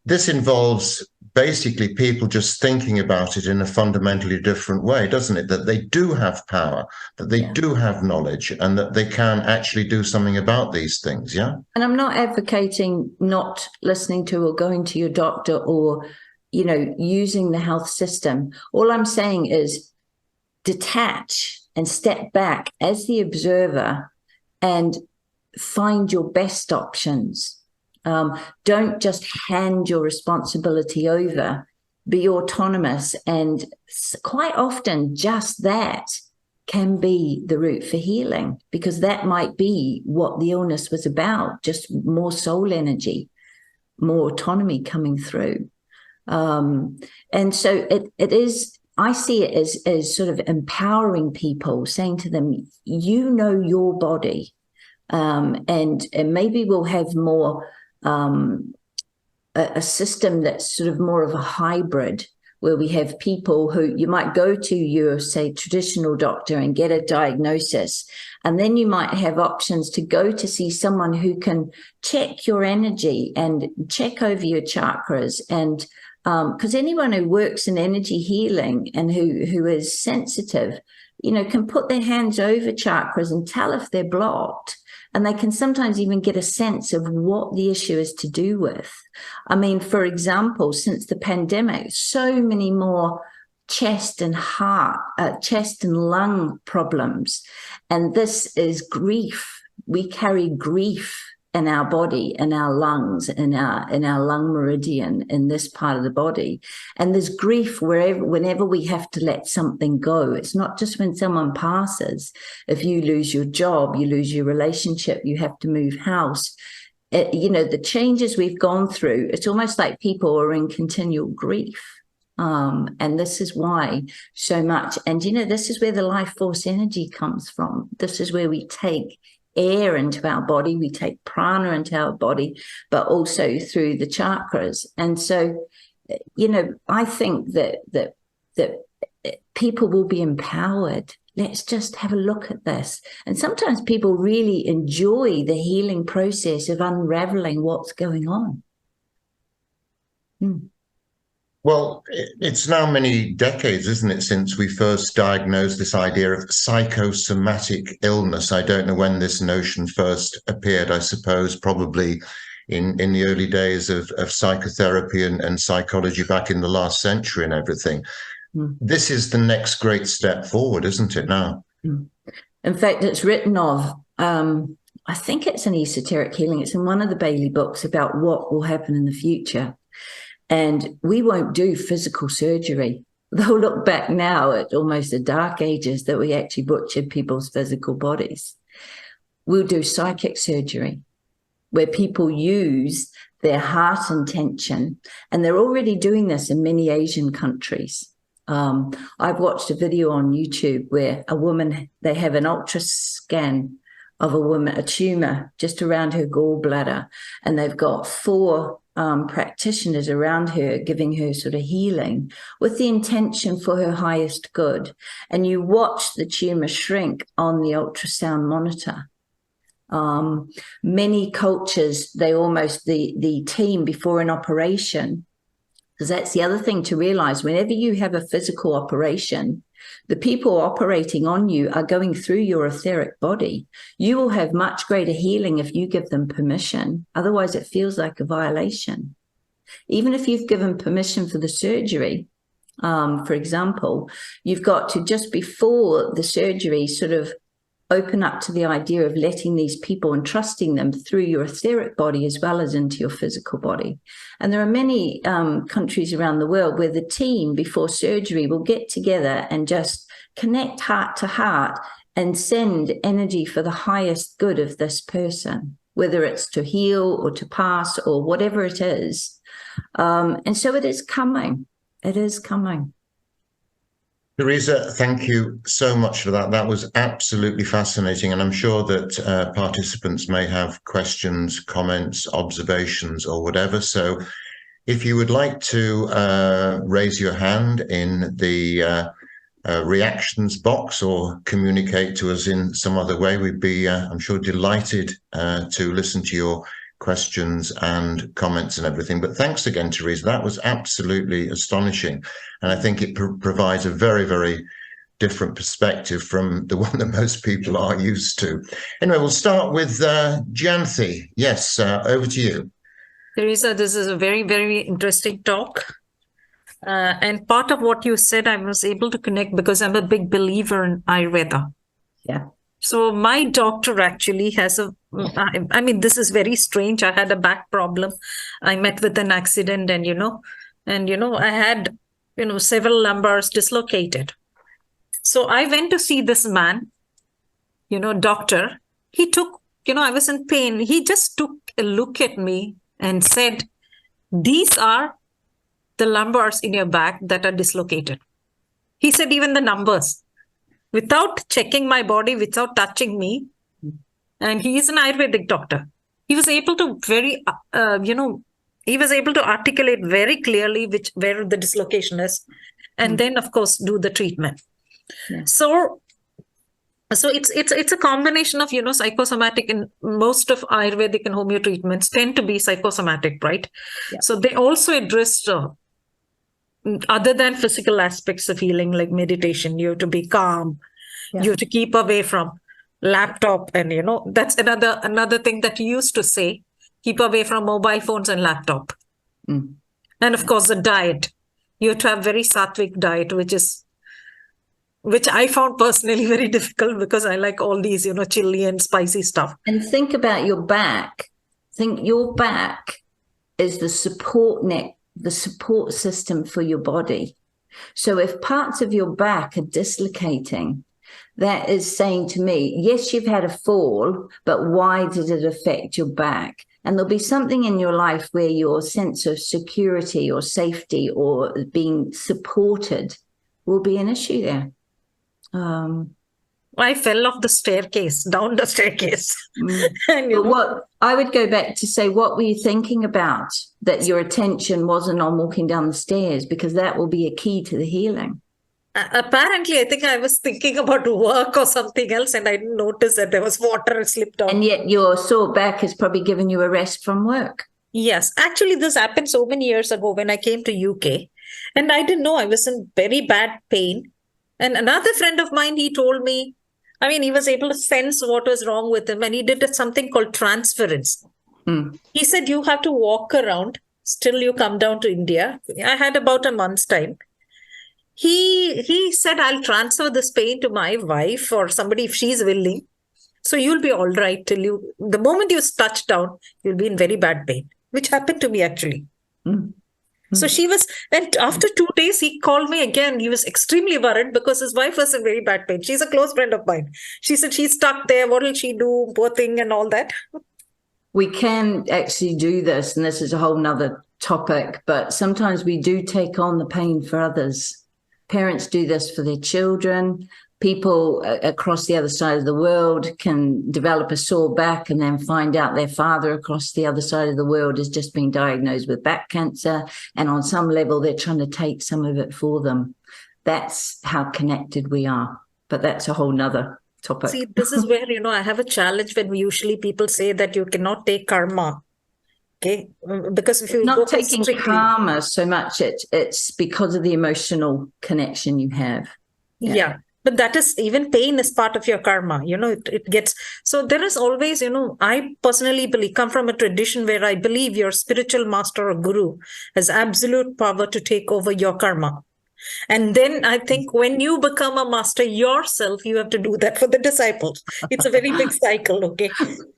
this involves basically people just thinking about it in a fundamentally different way, doesn't it? That they do have power, that they do have knowledge, and that they can actually do something about these things, yeah? And I'm not advocating not listening to or going to your doctor or, using the health system. All I'm saying is detach and step back as the observer and find your best options. Don't just hand your responsibility over. Be autonomous, and quite often just that can be the route for healing, because that might be what the illness was about, just more soul energy, more autonomy coming through. And so it is, I see it as sort of empowering people, saying to them, your body, and maybe we'll have more a system that's sort of more of a hybrid, where we have people who you might go to your, say, traditional doctor and get a diagnosis, and then you might have options to go to see someone who can check your energy and check over your chakras. And because anyone who works in energy healing and who is sensitive, can put their hands over chakras and tell if they're blocked. And they can sometimes even get a sense of what the issue is to do with. For example, since the pandemic, so many more chest and lung problems. And this is grief. We carry grief in our body, in our lungs, in our lung meridian, in this part of the body. And there's grief whenever we have to let something go. It's not just when someone passes. If you lose your job, you lose your relationship, you have to move house. The changes we've gone through, it's almost like people are in continual grief. And this is why so much. And, this is where the life force energy comes from. This is where we take air into our body, we take prana into our body, but also through the chakras. And so, I think that people will be empowered. Let's just have a look at this. And sometimes people really enjoy the healing process of unraveling what's going on. Well, it's now many decades, isn't it, since we first diagnosed this idea of psychosomatic illness. I don't know when this notion first appeared. I suppose probably in the early days of psychotherapy and psychology back in the last century and everything. This is the next great step forward, isn't it now? In fact, it's written of, I think it's an esoteric healing. It's in one of the Bailey books about what will happen in the future. And we won't do physical surgery. They'll look back now at almost the dark ages that we actually butchered people's physical bodies. We'll do psychic surgery, where people use their heart intention, and they're already doing this in many Asian countries. I've watched a video on YouTube where a woman, they have an ultra scan of a woman, a tumor just around her gallbladder, and they've got 4 practitioners around her giving her sort of healing with the intention for her highest good. And you watch the tumor shrink on the ultrasound monitor. Many cultures, the team before an operation, because that's the other thing to realize, whenever you have a physical operation, the people operating on you are going through your etheric body. You will have much greater healing if you give them permission. Otherwise, it feels like a violation. Even if you've given permission for the surgery, for example, you've got to, just before the surgery, sort of open up to the idea of letting these people and trusting them through your etheric body as well as into your physical body. And there are many countries around the world where the team before surgery will get together and just connect heart to heart and send energy for the highest good of this person, whether it's to heal or to pass or whatever it is. And so it is coming. It is coming. Teresa, thank you so much for that. That was absolutely fascinating. And I'm sure that participants may have questions, comments, observations, or whatever. So if you would like to raise your hand in the reactions box or communicate to us in some other way, we'd be, I'm sure, delighted to listen to your questions and comments and everything. But thanks again, Teresa. That was absolutely astonishing. And I think it provides a very, very different perspective from the one that most people are used to. Anyway, we'll start with Janthi. Yes, over to you. Teresa, this is a very, very interesting talk. And part of what you said, I was able to connect because I'm a big believer in Ayurveda. Yeah. So my doctor actually has I mean, this is very strange. I had a back problem. I met with an accident and I had, several lumbars dislocated. So I went to see this man, doctor. He took, I was in pain. He just took a look at me and said, these are the lumbars in your back that are dislocated. He said even the numbers, without checking my body, without touching me. And he is an Ayurvedic doctor. He was able to he was able to articulate very clearly where the dislocation is, and then of course do the treatment. Yeah. So it's a combination of psychosomatic, and most of Ayurvedic and homeo treatments tend to be psychosomatic, right? Yeah. So they also address other than physical aspects of healing, like meditation. You have to be calm. Yeah. You have to keep away from laptop, and that's another thing that you used to say. Keep away from mobile phones and laptop. And of course, the diet. You have to have very sattvic diet, which I found personally very difficult because I like all these, chili and spicy stuff. And think about your back. think your back is the support net, the support system for your body. So if parts of your back are dislocating, that is saying to me, yes, you've had a fall, but why did it affect your back? And there'll be something in your life where your sense of security or safety or being supported will be an issue there. I fell off the staircase, down the staircase. And, but what I would go back to say, what were you thinking about that your attention wasn't on walking down the stairs? Because that will be a key to the healing. Apparently, I think I was thinking about work or something else, and I didn't notice that there was water slipped on. And yet your sore back has probably given you a rest from work. Yes, actually, this happened so many years ago when I came to UK, and I didn't know I was in very bad pain. And another friend of mine, he told me, I mean, he was able to sense what was wrong with him, and he did something called transference. He said, you have to walk around till you come down to India. I had about a month's time. He said, I'll transfer this pain to my wife or somebody if she's willing. So you'll be all right the moment you touch down, you'll be in very bad pain, which happened to me actually. So she was, and after 2 days, he called me again. He was extremely worried because his wife was in very bad pain. She's a close friend of mine. She said, she's stuck there. What will she do? Poor thing and all that. We can actually do this, and this is a whole nother topic, but sometimes we do take on the pain for others. Parents do this for their children. People across the other side of the world can develop a sore back and then find out their father across the other side of the world has just been diagnosed with back cancer. And on some level, they're trying to take some of it for them. That's how connected we are. But that's a whole nother topic. See, this is where, I have a challenge when usually people say that you cannot take karma. Okay, because if you not taking karma so much, it's because of the emotional connection you have. Yeah. But that is, even pain is part of your karma, it gets, so there is always, I personally come from a tradition where I believe your spiritual master or guru has absolute power to take over your karma. And then I think when you become a master yourself, you have to do that for the disciples. It's a very big cycle, okay?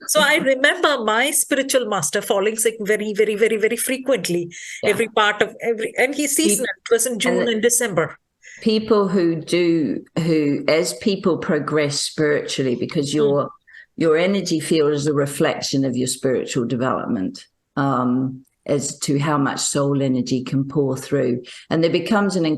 So I remember my spiritual master falling sick very, very, very, very frequently, and he's seasonal. It was in June and December. People who as people progress spiritually, because your energy field is a reflection of your spiritual development, as to how much soul energy can pour through. And there becomes you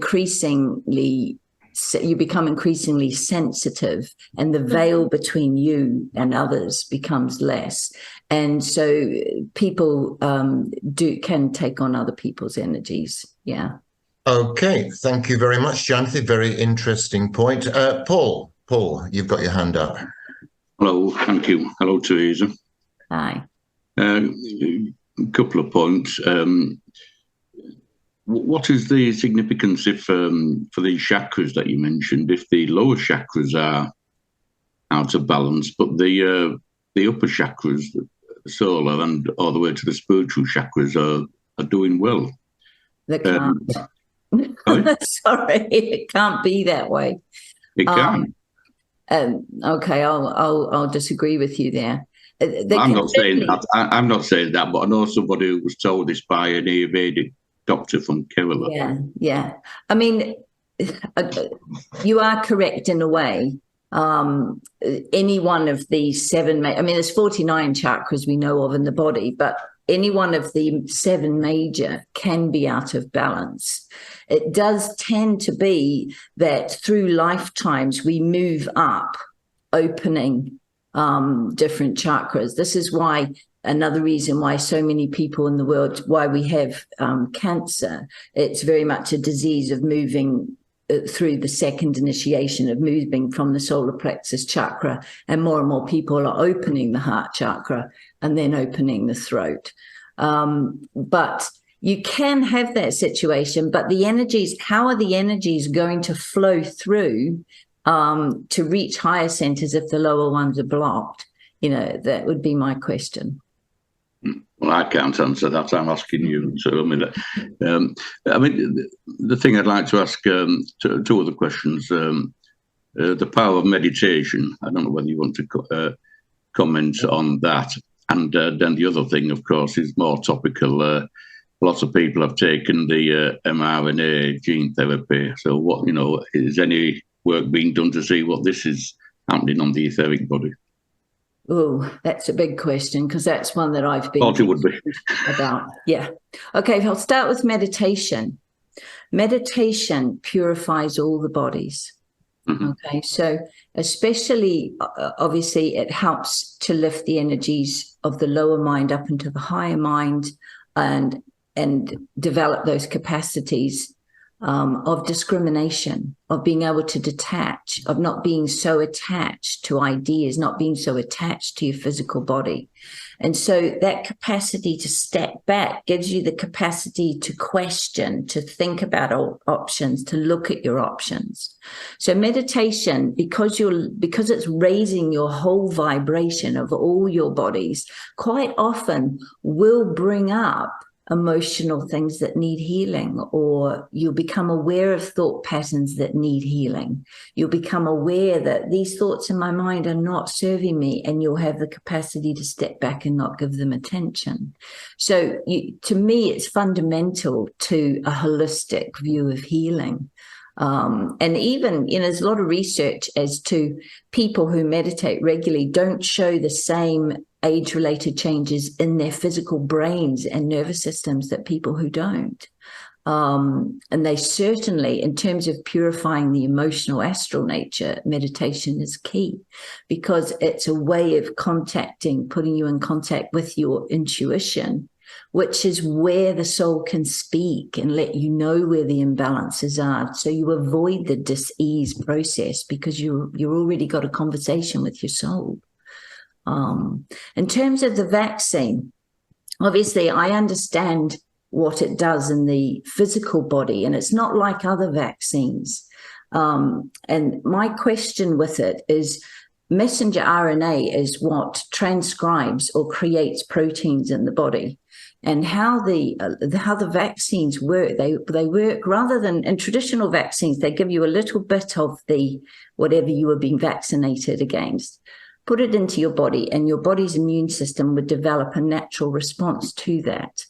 become increasingly sensitive, and the veil between you and others becomes less. And so people can take on other people's energies. Yeah. Okay, thank you very much, Janthi. Very interesting point. Paul, you've got your hand up. Hello, thank you. Hello, Teresa. Hi. A couple of points. What is the significance if, for these chakras that you mentioned, if the lower chakras are out of balance, but the upper chakras, the solar and all the way to the spiritual chakras are doing well? They can't. Sorry, it can't be that way. It can. Okay, I'll disagree with you there. I'm not saying that. I'm not saying that, but I know somebody who was told this by an Ayurvedic doctor from Kerala. Yeah. I mean, you are correct in a way. Any one of these seven, there's 49 chakras we know of in the body, but any one of the seven major can be out of balance. It does tend to be that through lifetimes we move up, opening different chakras. This is why another reason why so many people in the world, why we have cancer. It's very much a disease of moving through the second initiation, of moving from the solar plexus chakra, and more people are opening the heart chakra and then opening the throat. But you can have that situation, but the energies, how are the energies going to flow through to reach higher centers if the lower ones are blocked? That would be my question. Well, I can't answer that. I'm asking you. So, the thing I'd like to ask, two other questions. The power of meditation. I don't know whether you want to comment on that. And then the other thing, of course, is more topical. Lots of people have taken the mRNA gene therapy. So what, is any work being done to see what this is happening on the etheric body? Oh, that's a big question, because that's one that I've been Thought it would be. about. Yeah. Okay, I'll start with meditation. Meditation purifies all the bodies. Mm-hmm. Okay, so especially, obviously, it helps to lift the energies of the lower mind up into the higher mind and develop those capacities of discrimination, of being able to detach, of not being so attached to ideas, not being so attached to your physical body. And so that capacity to step back gives you the capacity to question, to think about options, to look at your options. So meditation, because it's raising your whole vibration of all your bodies, quite often will bring up emotional things that need healing, or you'll become aware of thought patterns that need healing. You'll become aware that these thoughts in my mind are not serving me, and you'll have the capacity to step back and not give them attention. So to me, it's fundamental to a holistic view of healing. And even, there's a lot of research as to people who meditate regularly don't show the same age-related changes in their physical brains and nervous systems that people who don't. And they certainly, in terms of purifying the emotional astral nature, meditation is key, because it's a way of putting you in contact with your intuition, which is where the soul can speak and let you know where the imbalances are. So you avoid the dis-ease process, because you're already got a conversation with your soul. In terms of the vaccine, obviously I understand what it does in the physical body, and it's not like other vaccines. And my question with it is, messenger RNA is what transcribes or creates proteins in the body. And how the vaccines work, they work rather than in traditional vaccines, they give you a little bit of the whatever you were being vaccinated against, put it into your body, and your body's immune system would develop a natural response to that.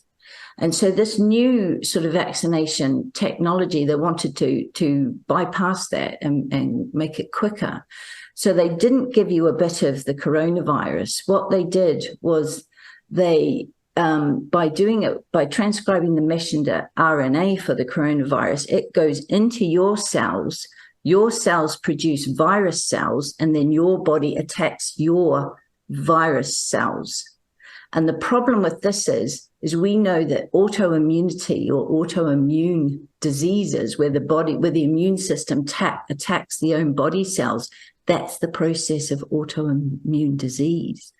And so this new sort of vaccination technology, they wanted to bypass that and make it quicker. So they didn't give you a bit of the coronavirus. What they did was by transcribing the messenger RNA for the coronavirus, it goes into your cells. Your cells produce virus cells, and then your body attacks your virus cells. And the problem with this is we know that autoimmunity or autoimmune diseases, where the immune system attacks the own body cells, that's the process of autoimmune disease.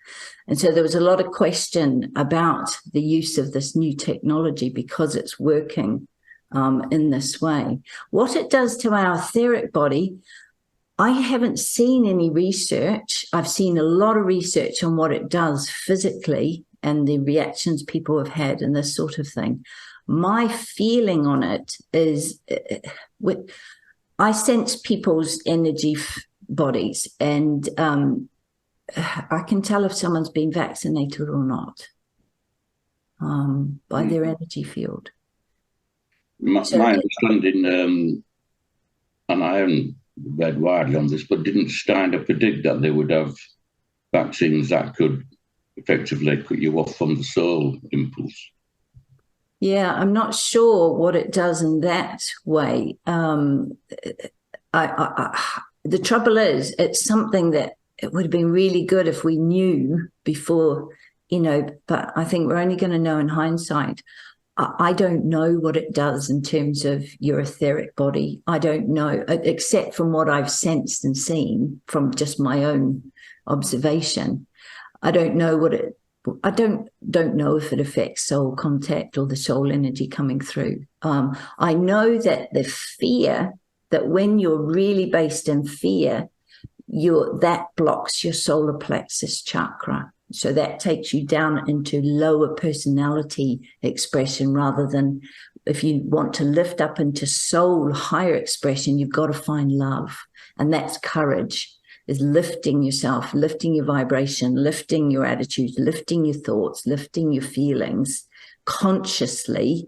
And so there was a lot of question about the use of this new technology because it's working in this way. What it does to our etheric body, I haven't seen any research. I've seen a lot of research on what it does physically and the reactions people have had and this sort of thing. My feeling on it is I sense people's energy bodies, and I can tell if someone's been vaccinated or not by their energy field. My understanding, and I haven't read widely on this, but didn't Steiner predict that they would have vaccines that could effectively cut you off from the soul impulse? Yeah, I'm not sure what it does in that way. The trouble is, it's something that it would have been really good if we knew before, but I think we're only going to know in hindsight. I don't know what it does in terms of your etheric body. I don't know, except from what I've sensed and seen from just my own observation. I don't know I don't know if it affects soul contact or the soul energy coming through. I know that the fear, that when you're really based in fear, that blocks your solar plexus chakra. So that takes you down into lower personality expression, rather than, if you want to lift up into soul higher expression, you've got to find love, and that's courage. is lifting yourself, lifting your vibration, lifting your attitudes, lifting your thoughts, lifting your feelings consciously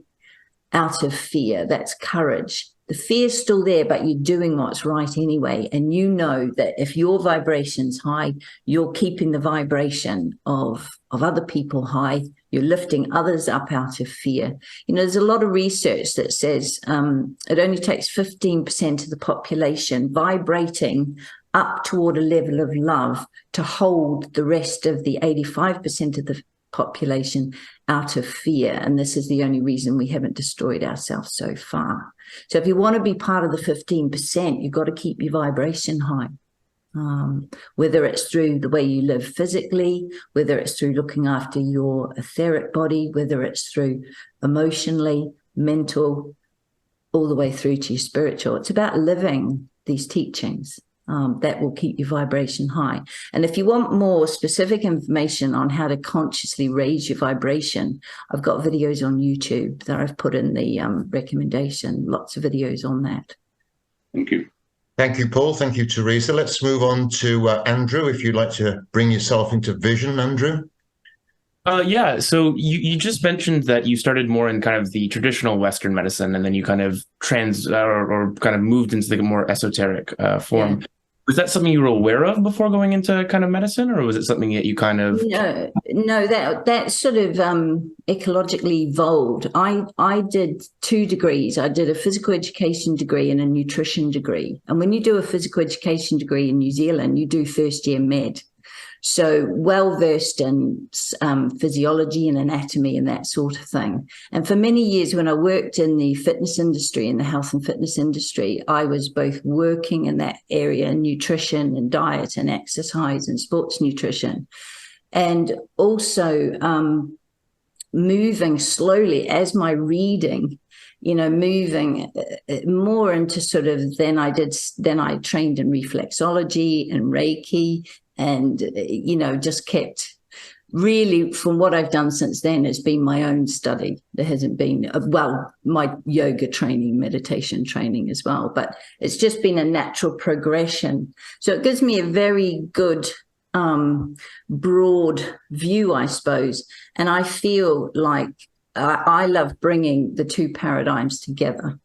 out of fear. That's courage. The fear's still there, but you're doing what's right anyway. And you know that if your vibration's high, you're keeping the vibration of other people high. You're lifting others up out of fear. You know, there's a lot of research that says it only takes 15% of the population vibrating up toward a level of love to hold the rest of the 85% of the population out of fear. And this is the only reason we haven't destroyed ourselves so far. So if you want to be part of the 15%, you've got to keep your vibration high. Whether it's through the way you live physically, whether it's through looking after your etheric body, whether it's through emotionally, mental, all the way through to your spiritual. It's about living these teachings. That will keep your vibration high. And if you want more specific information on how to consciously raise your vibration, I've got videos on YouTube that I've put in the recommendation, lots of videos on that. Thank you. Thank you, Paul. Thank you, Teresa. Let's move on to Andrew, if you'd like to bring yourself into vision, Andrew. Yeah, so you just mentioned that you started more in kind of the traditional Western medicine, and then you kind of or kind of moved into the more esoteric form. Yeah. Was that something you were aware of before going into kind of medicine, or was it something that you kind of... No, that sort of ecologically evolved. I did 2 degrees. I did a physical education degree and a nutrition degree. And when you do a physical education degree in New Zealand, you do first year med. So well-versed in physiology and anatomy and that sort of thing. And for many years when I worked in the fitness industry, in the health and fitness industry, I was both working in that area, nutrition and diet and exercise and sports nutrition, and also moving slowly as my reading, moving more into sort of, then I trained in reflexology and Reiki, and, just kept really, from what I've done since then, has been my own study. There hasn't been, my yoga training, meditation training as well, but it's just been a natural progression. So it gives me a very good, broad view, I suppose. And I feel like I love bringing the 2 paradigms together.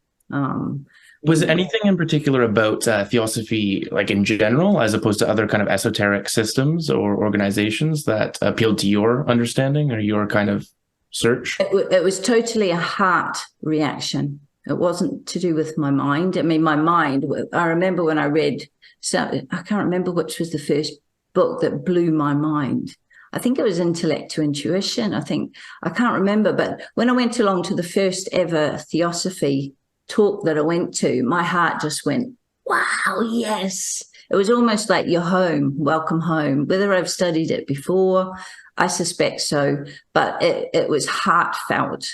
Was there anything in particular about theosophy, like in general, as opposed to other kind of esoteric systems or organizations that appealed to your understanding or your kind of search? It was totally a heart reaction. It wasn't to do with my mind. I mean, my mind, I remember when I read, I can't remember which was the first book that blew my mind. I think it was Intellect to Intuition. I can't remember, but when I went along to the first ever theosophy talk that I went to, my heart just went, wow, yes. It was almost like you're home, welcome home. Whether I've studied it before, I suspect so, but it was heartfelt,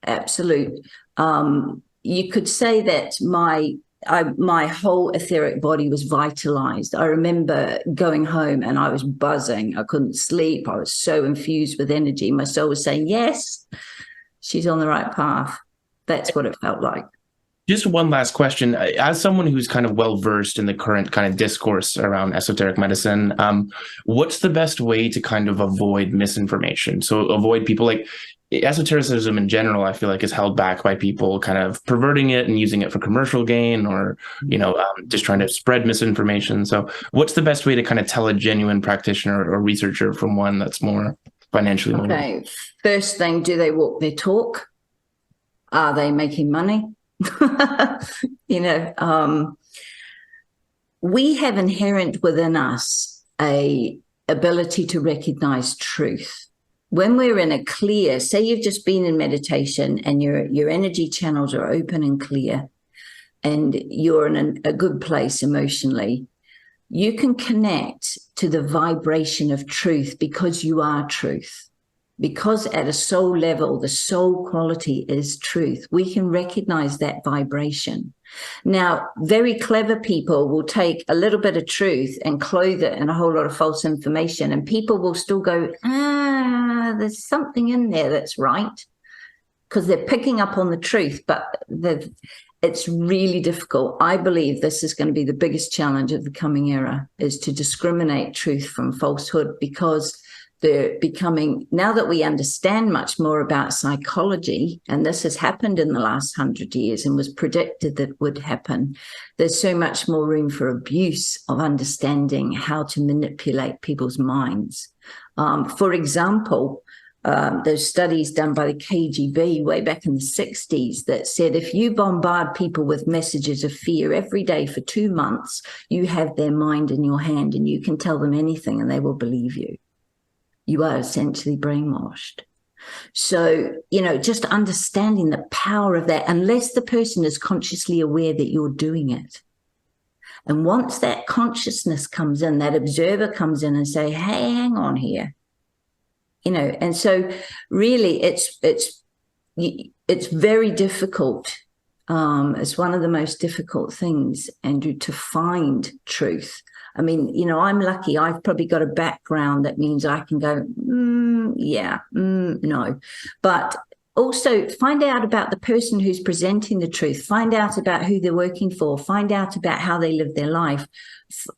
absolute. You could say that my whole etheric body was vitalized. I remember going home and I was buzzing. I couldn't sleep. I was so infused with energy. My soul was saying, yes, she's on the right path. That's what it felt like. Just one last question. As someone who's kind of well-versed in the current kind of discourse around esoteric medicine, what's the best way to kind of avoid misinformation? So avoid people like esotericism in general, I feel like is held back by people kind of perverting it and using it for commercial gain or, just trying to spread misinformation. So what's the best way to kind of tell a genuine practitioner or researcher from one that's more financially motivated? Okay. First thing, do they walk their talk? Are they making money? We have inherent within us a ability to recognize truth. When we're in a clear, say you've just been in meditation and your energy channels are open and clear and you're in a good place emotionally, you can connect to the vibration of truth because you are truth. Because at a soul level, the soul quality is truth. We can recognize that vibration. Now, very clever people will take a little bit of truth and clothe it in a whole lot of false information, and people will still go, there's something in there that's right, because they're picking up on the truth. But it's really difficult. I believe this is going to be the biggest challenge of the coming era, is to discriminate truth from falsehood, because they're becoming, now that we understand much more about psychology, and this has happened in the last 100 years and was predicted that would happen, there's so much more room for abuse of understanding how to manipulate people's minds. For example, those studies done by the KGB way back in the 60s that said if you bombard people with messages of fear every day for 2 months, you have their mind in your hand and you can tell them anything and they will believe you. You are essentially brainwashed. So, just understanding the power of that, unless the person is consciously aware that you're doing it. And once that consciousness comes in, that observer comes in and say, hey, hang on here. And so really it's very difficult. It's one of the most difficult things, Andrew, to find truth. I mean, I'm lucky. I've probably got a background that means I can go, no. But also find out about the person who's presenting the truth, find out about who they're working for, find out about how they live their life,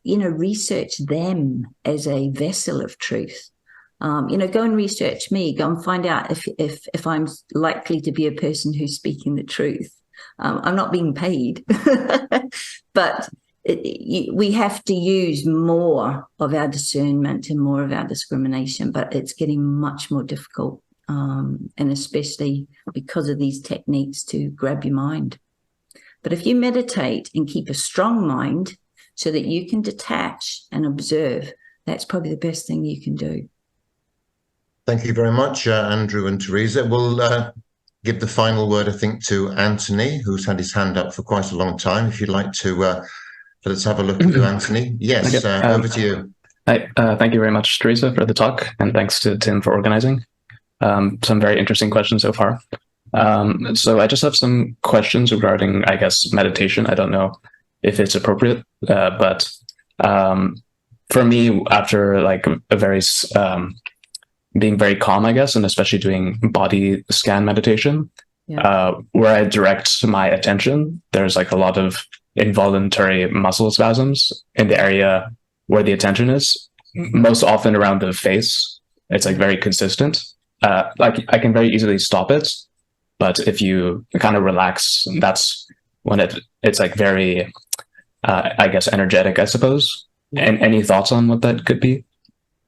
research them as a vessel of truth. Go and research me, go and find out if I'm likely to be a person who's speaking the truth. I'm not being paid, but we have to use more of our discernment and more of our discrimination, but it's getting much more difficult, and especially because of these techniques to grab your mind. But if you meditate and keep a strong mind so that you can detach and observe, that's probably the best thing you can do. Thank you very much, Andrew and Teresa. We'll give the final word, I think, to Anthony, who's had his hand up for quite a long time. If you'd like to... let's have a look at you, Anthony. Yes, okay. Over to you. Thank you very much, Teresa, for the talk, and thanks to Tim for organizing. Some very interesting questions so far. So I just have some questions regarding, I guess, meditation. I don't know if it's appropriate, but for me, after like a very being very calm, I guess, and especially doing body scan meditation, where I direct my attention, there's like a lot of involuntary muscle spasms in the area where the attention is, most often around the face. It's like very consistent. Like I can very easily stop it, but if you kind of relax, that's when it's like very, I guess, energetic, I suppose. And any thoughts on what that could be?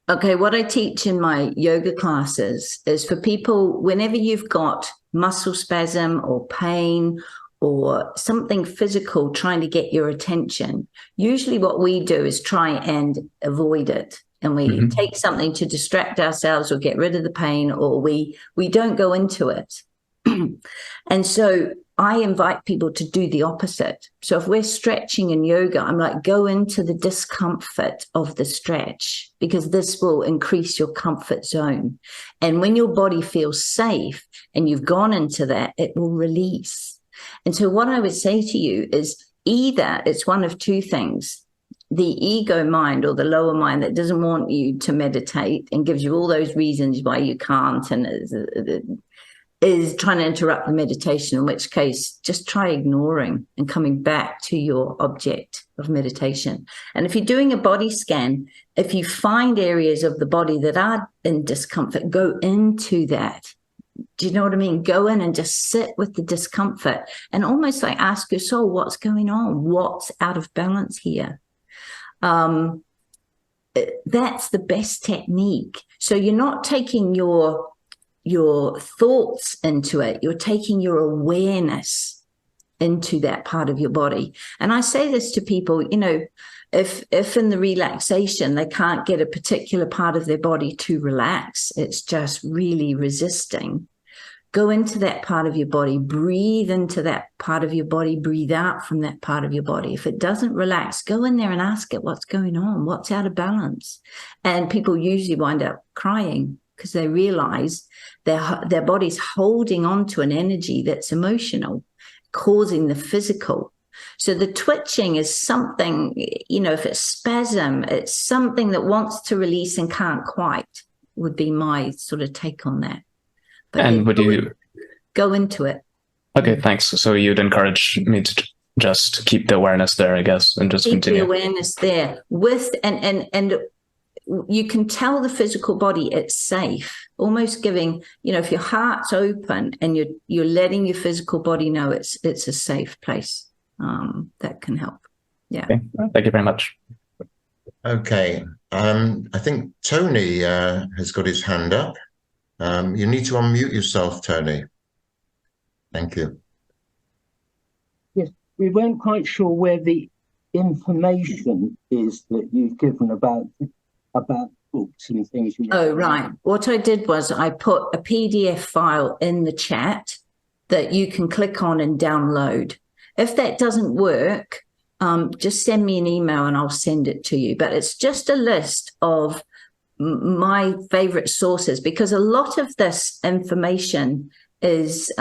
Okay, what I teach in my yoga classes is for people, whenever you've got muscle spasm or pain or something physical trying to get your attention, usually what we do is try and avoid it. And we take something to distract ourselves or get rid of the pain, or we don't go into it. And so I invite people to do the opposite. So if we're stretching in yoga, I'm like, go into the discomfort of the stretch, because this will increase your comfort zone. And when your body feels safe and you've gone into that, it will release. And so what I would say to you is either it's one of two things. The ego mind or the lower mind that doesn't want you to meditate and gives you all those reasons why you can't and is trying to interrupt the meditation, in which case just try ignoring and coming back to your object of meditation. And if you're doing a body scan, if you find areas of the body that are in discomfort, go into that. Do you know what I mean? Go in and just sit with the discomfort and almost like ask your soul, what's going on? What's out of balance here? That's the best technique. So you're not taking your thoughts into it. You're taking your awareness into that part of your body. And I say this to people, if in the relaxation, they can't get a particular part of their body to relax, it's just really resisting. Go into that part of your body, breathe into that part of your body, breathe out from that part of your body. If it doesn't relax, go in there and ask it what's going on, what's out of balance. And people usually wind up crying because they realize their body's holding on to an energy that's emotional, causing the physical. So the twitching is something, if it's spasm, it's something that wants to release and can't quite, would be my sort of take on that. But and would you go into it? Okay, thanks. So you'd encourage me to just keep the awareness there, I guess, and just Keep continue. the awareness there with, and you can tell the physical body it's safe, almost giving, if your heart's open and you're letting your physical body know it's a safe place, that can help. Yeah. Okay. Thank you very much. Okay. I think Tony has got his hand up. You need to unmute yourself, Tony. Thank you. Yes, we weren't quite sure where the information is that you've given about books and things. Oh, right. What I did was I put a PDF file in the chat that you can click on and download. If that doesn't work, just send me an email and I'll send it to you. But it's just a list of my favorite sources, because a lot of this information is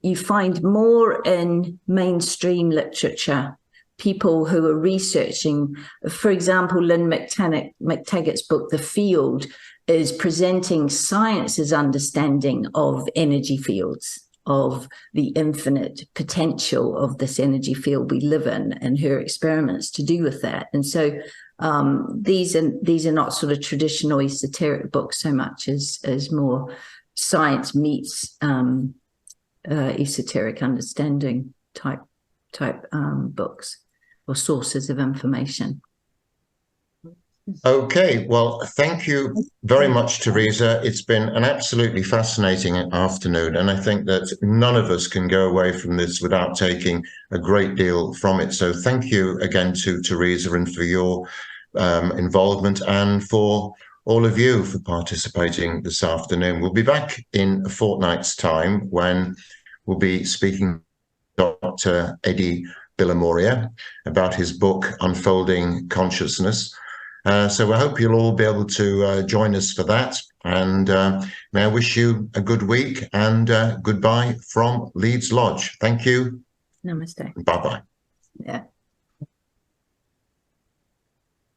you find more in mainstream literature, people who are researching. For example, Lynn McTaggart's book, The Field, is presenting science's understanding of energy fields, of the infinite potential of this energy field we live in, and her experiments to do with that. And so these are not sort of traditional esoteric books so much as more science meets esoteric understanding type books or sources of information. Okay, well, thank you very much, Teresa. It's been an absolutely fascinating afternoon, and I think that none of us can go away from this without taking a great deal from it. So thank you again to Teresa, and for your involvement, and for all of you for participating this afternoon. We'll be back in a fortnight's time when we'll be speaking to Dr. Eddie Villamoria about his book, Unfolding Consciousness. So I hope you'll all be able to join us for that. And may I wish you a good week, and goodbye from Leeds Lodge. Thank you. Namaste. Bye-bye. Yeah.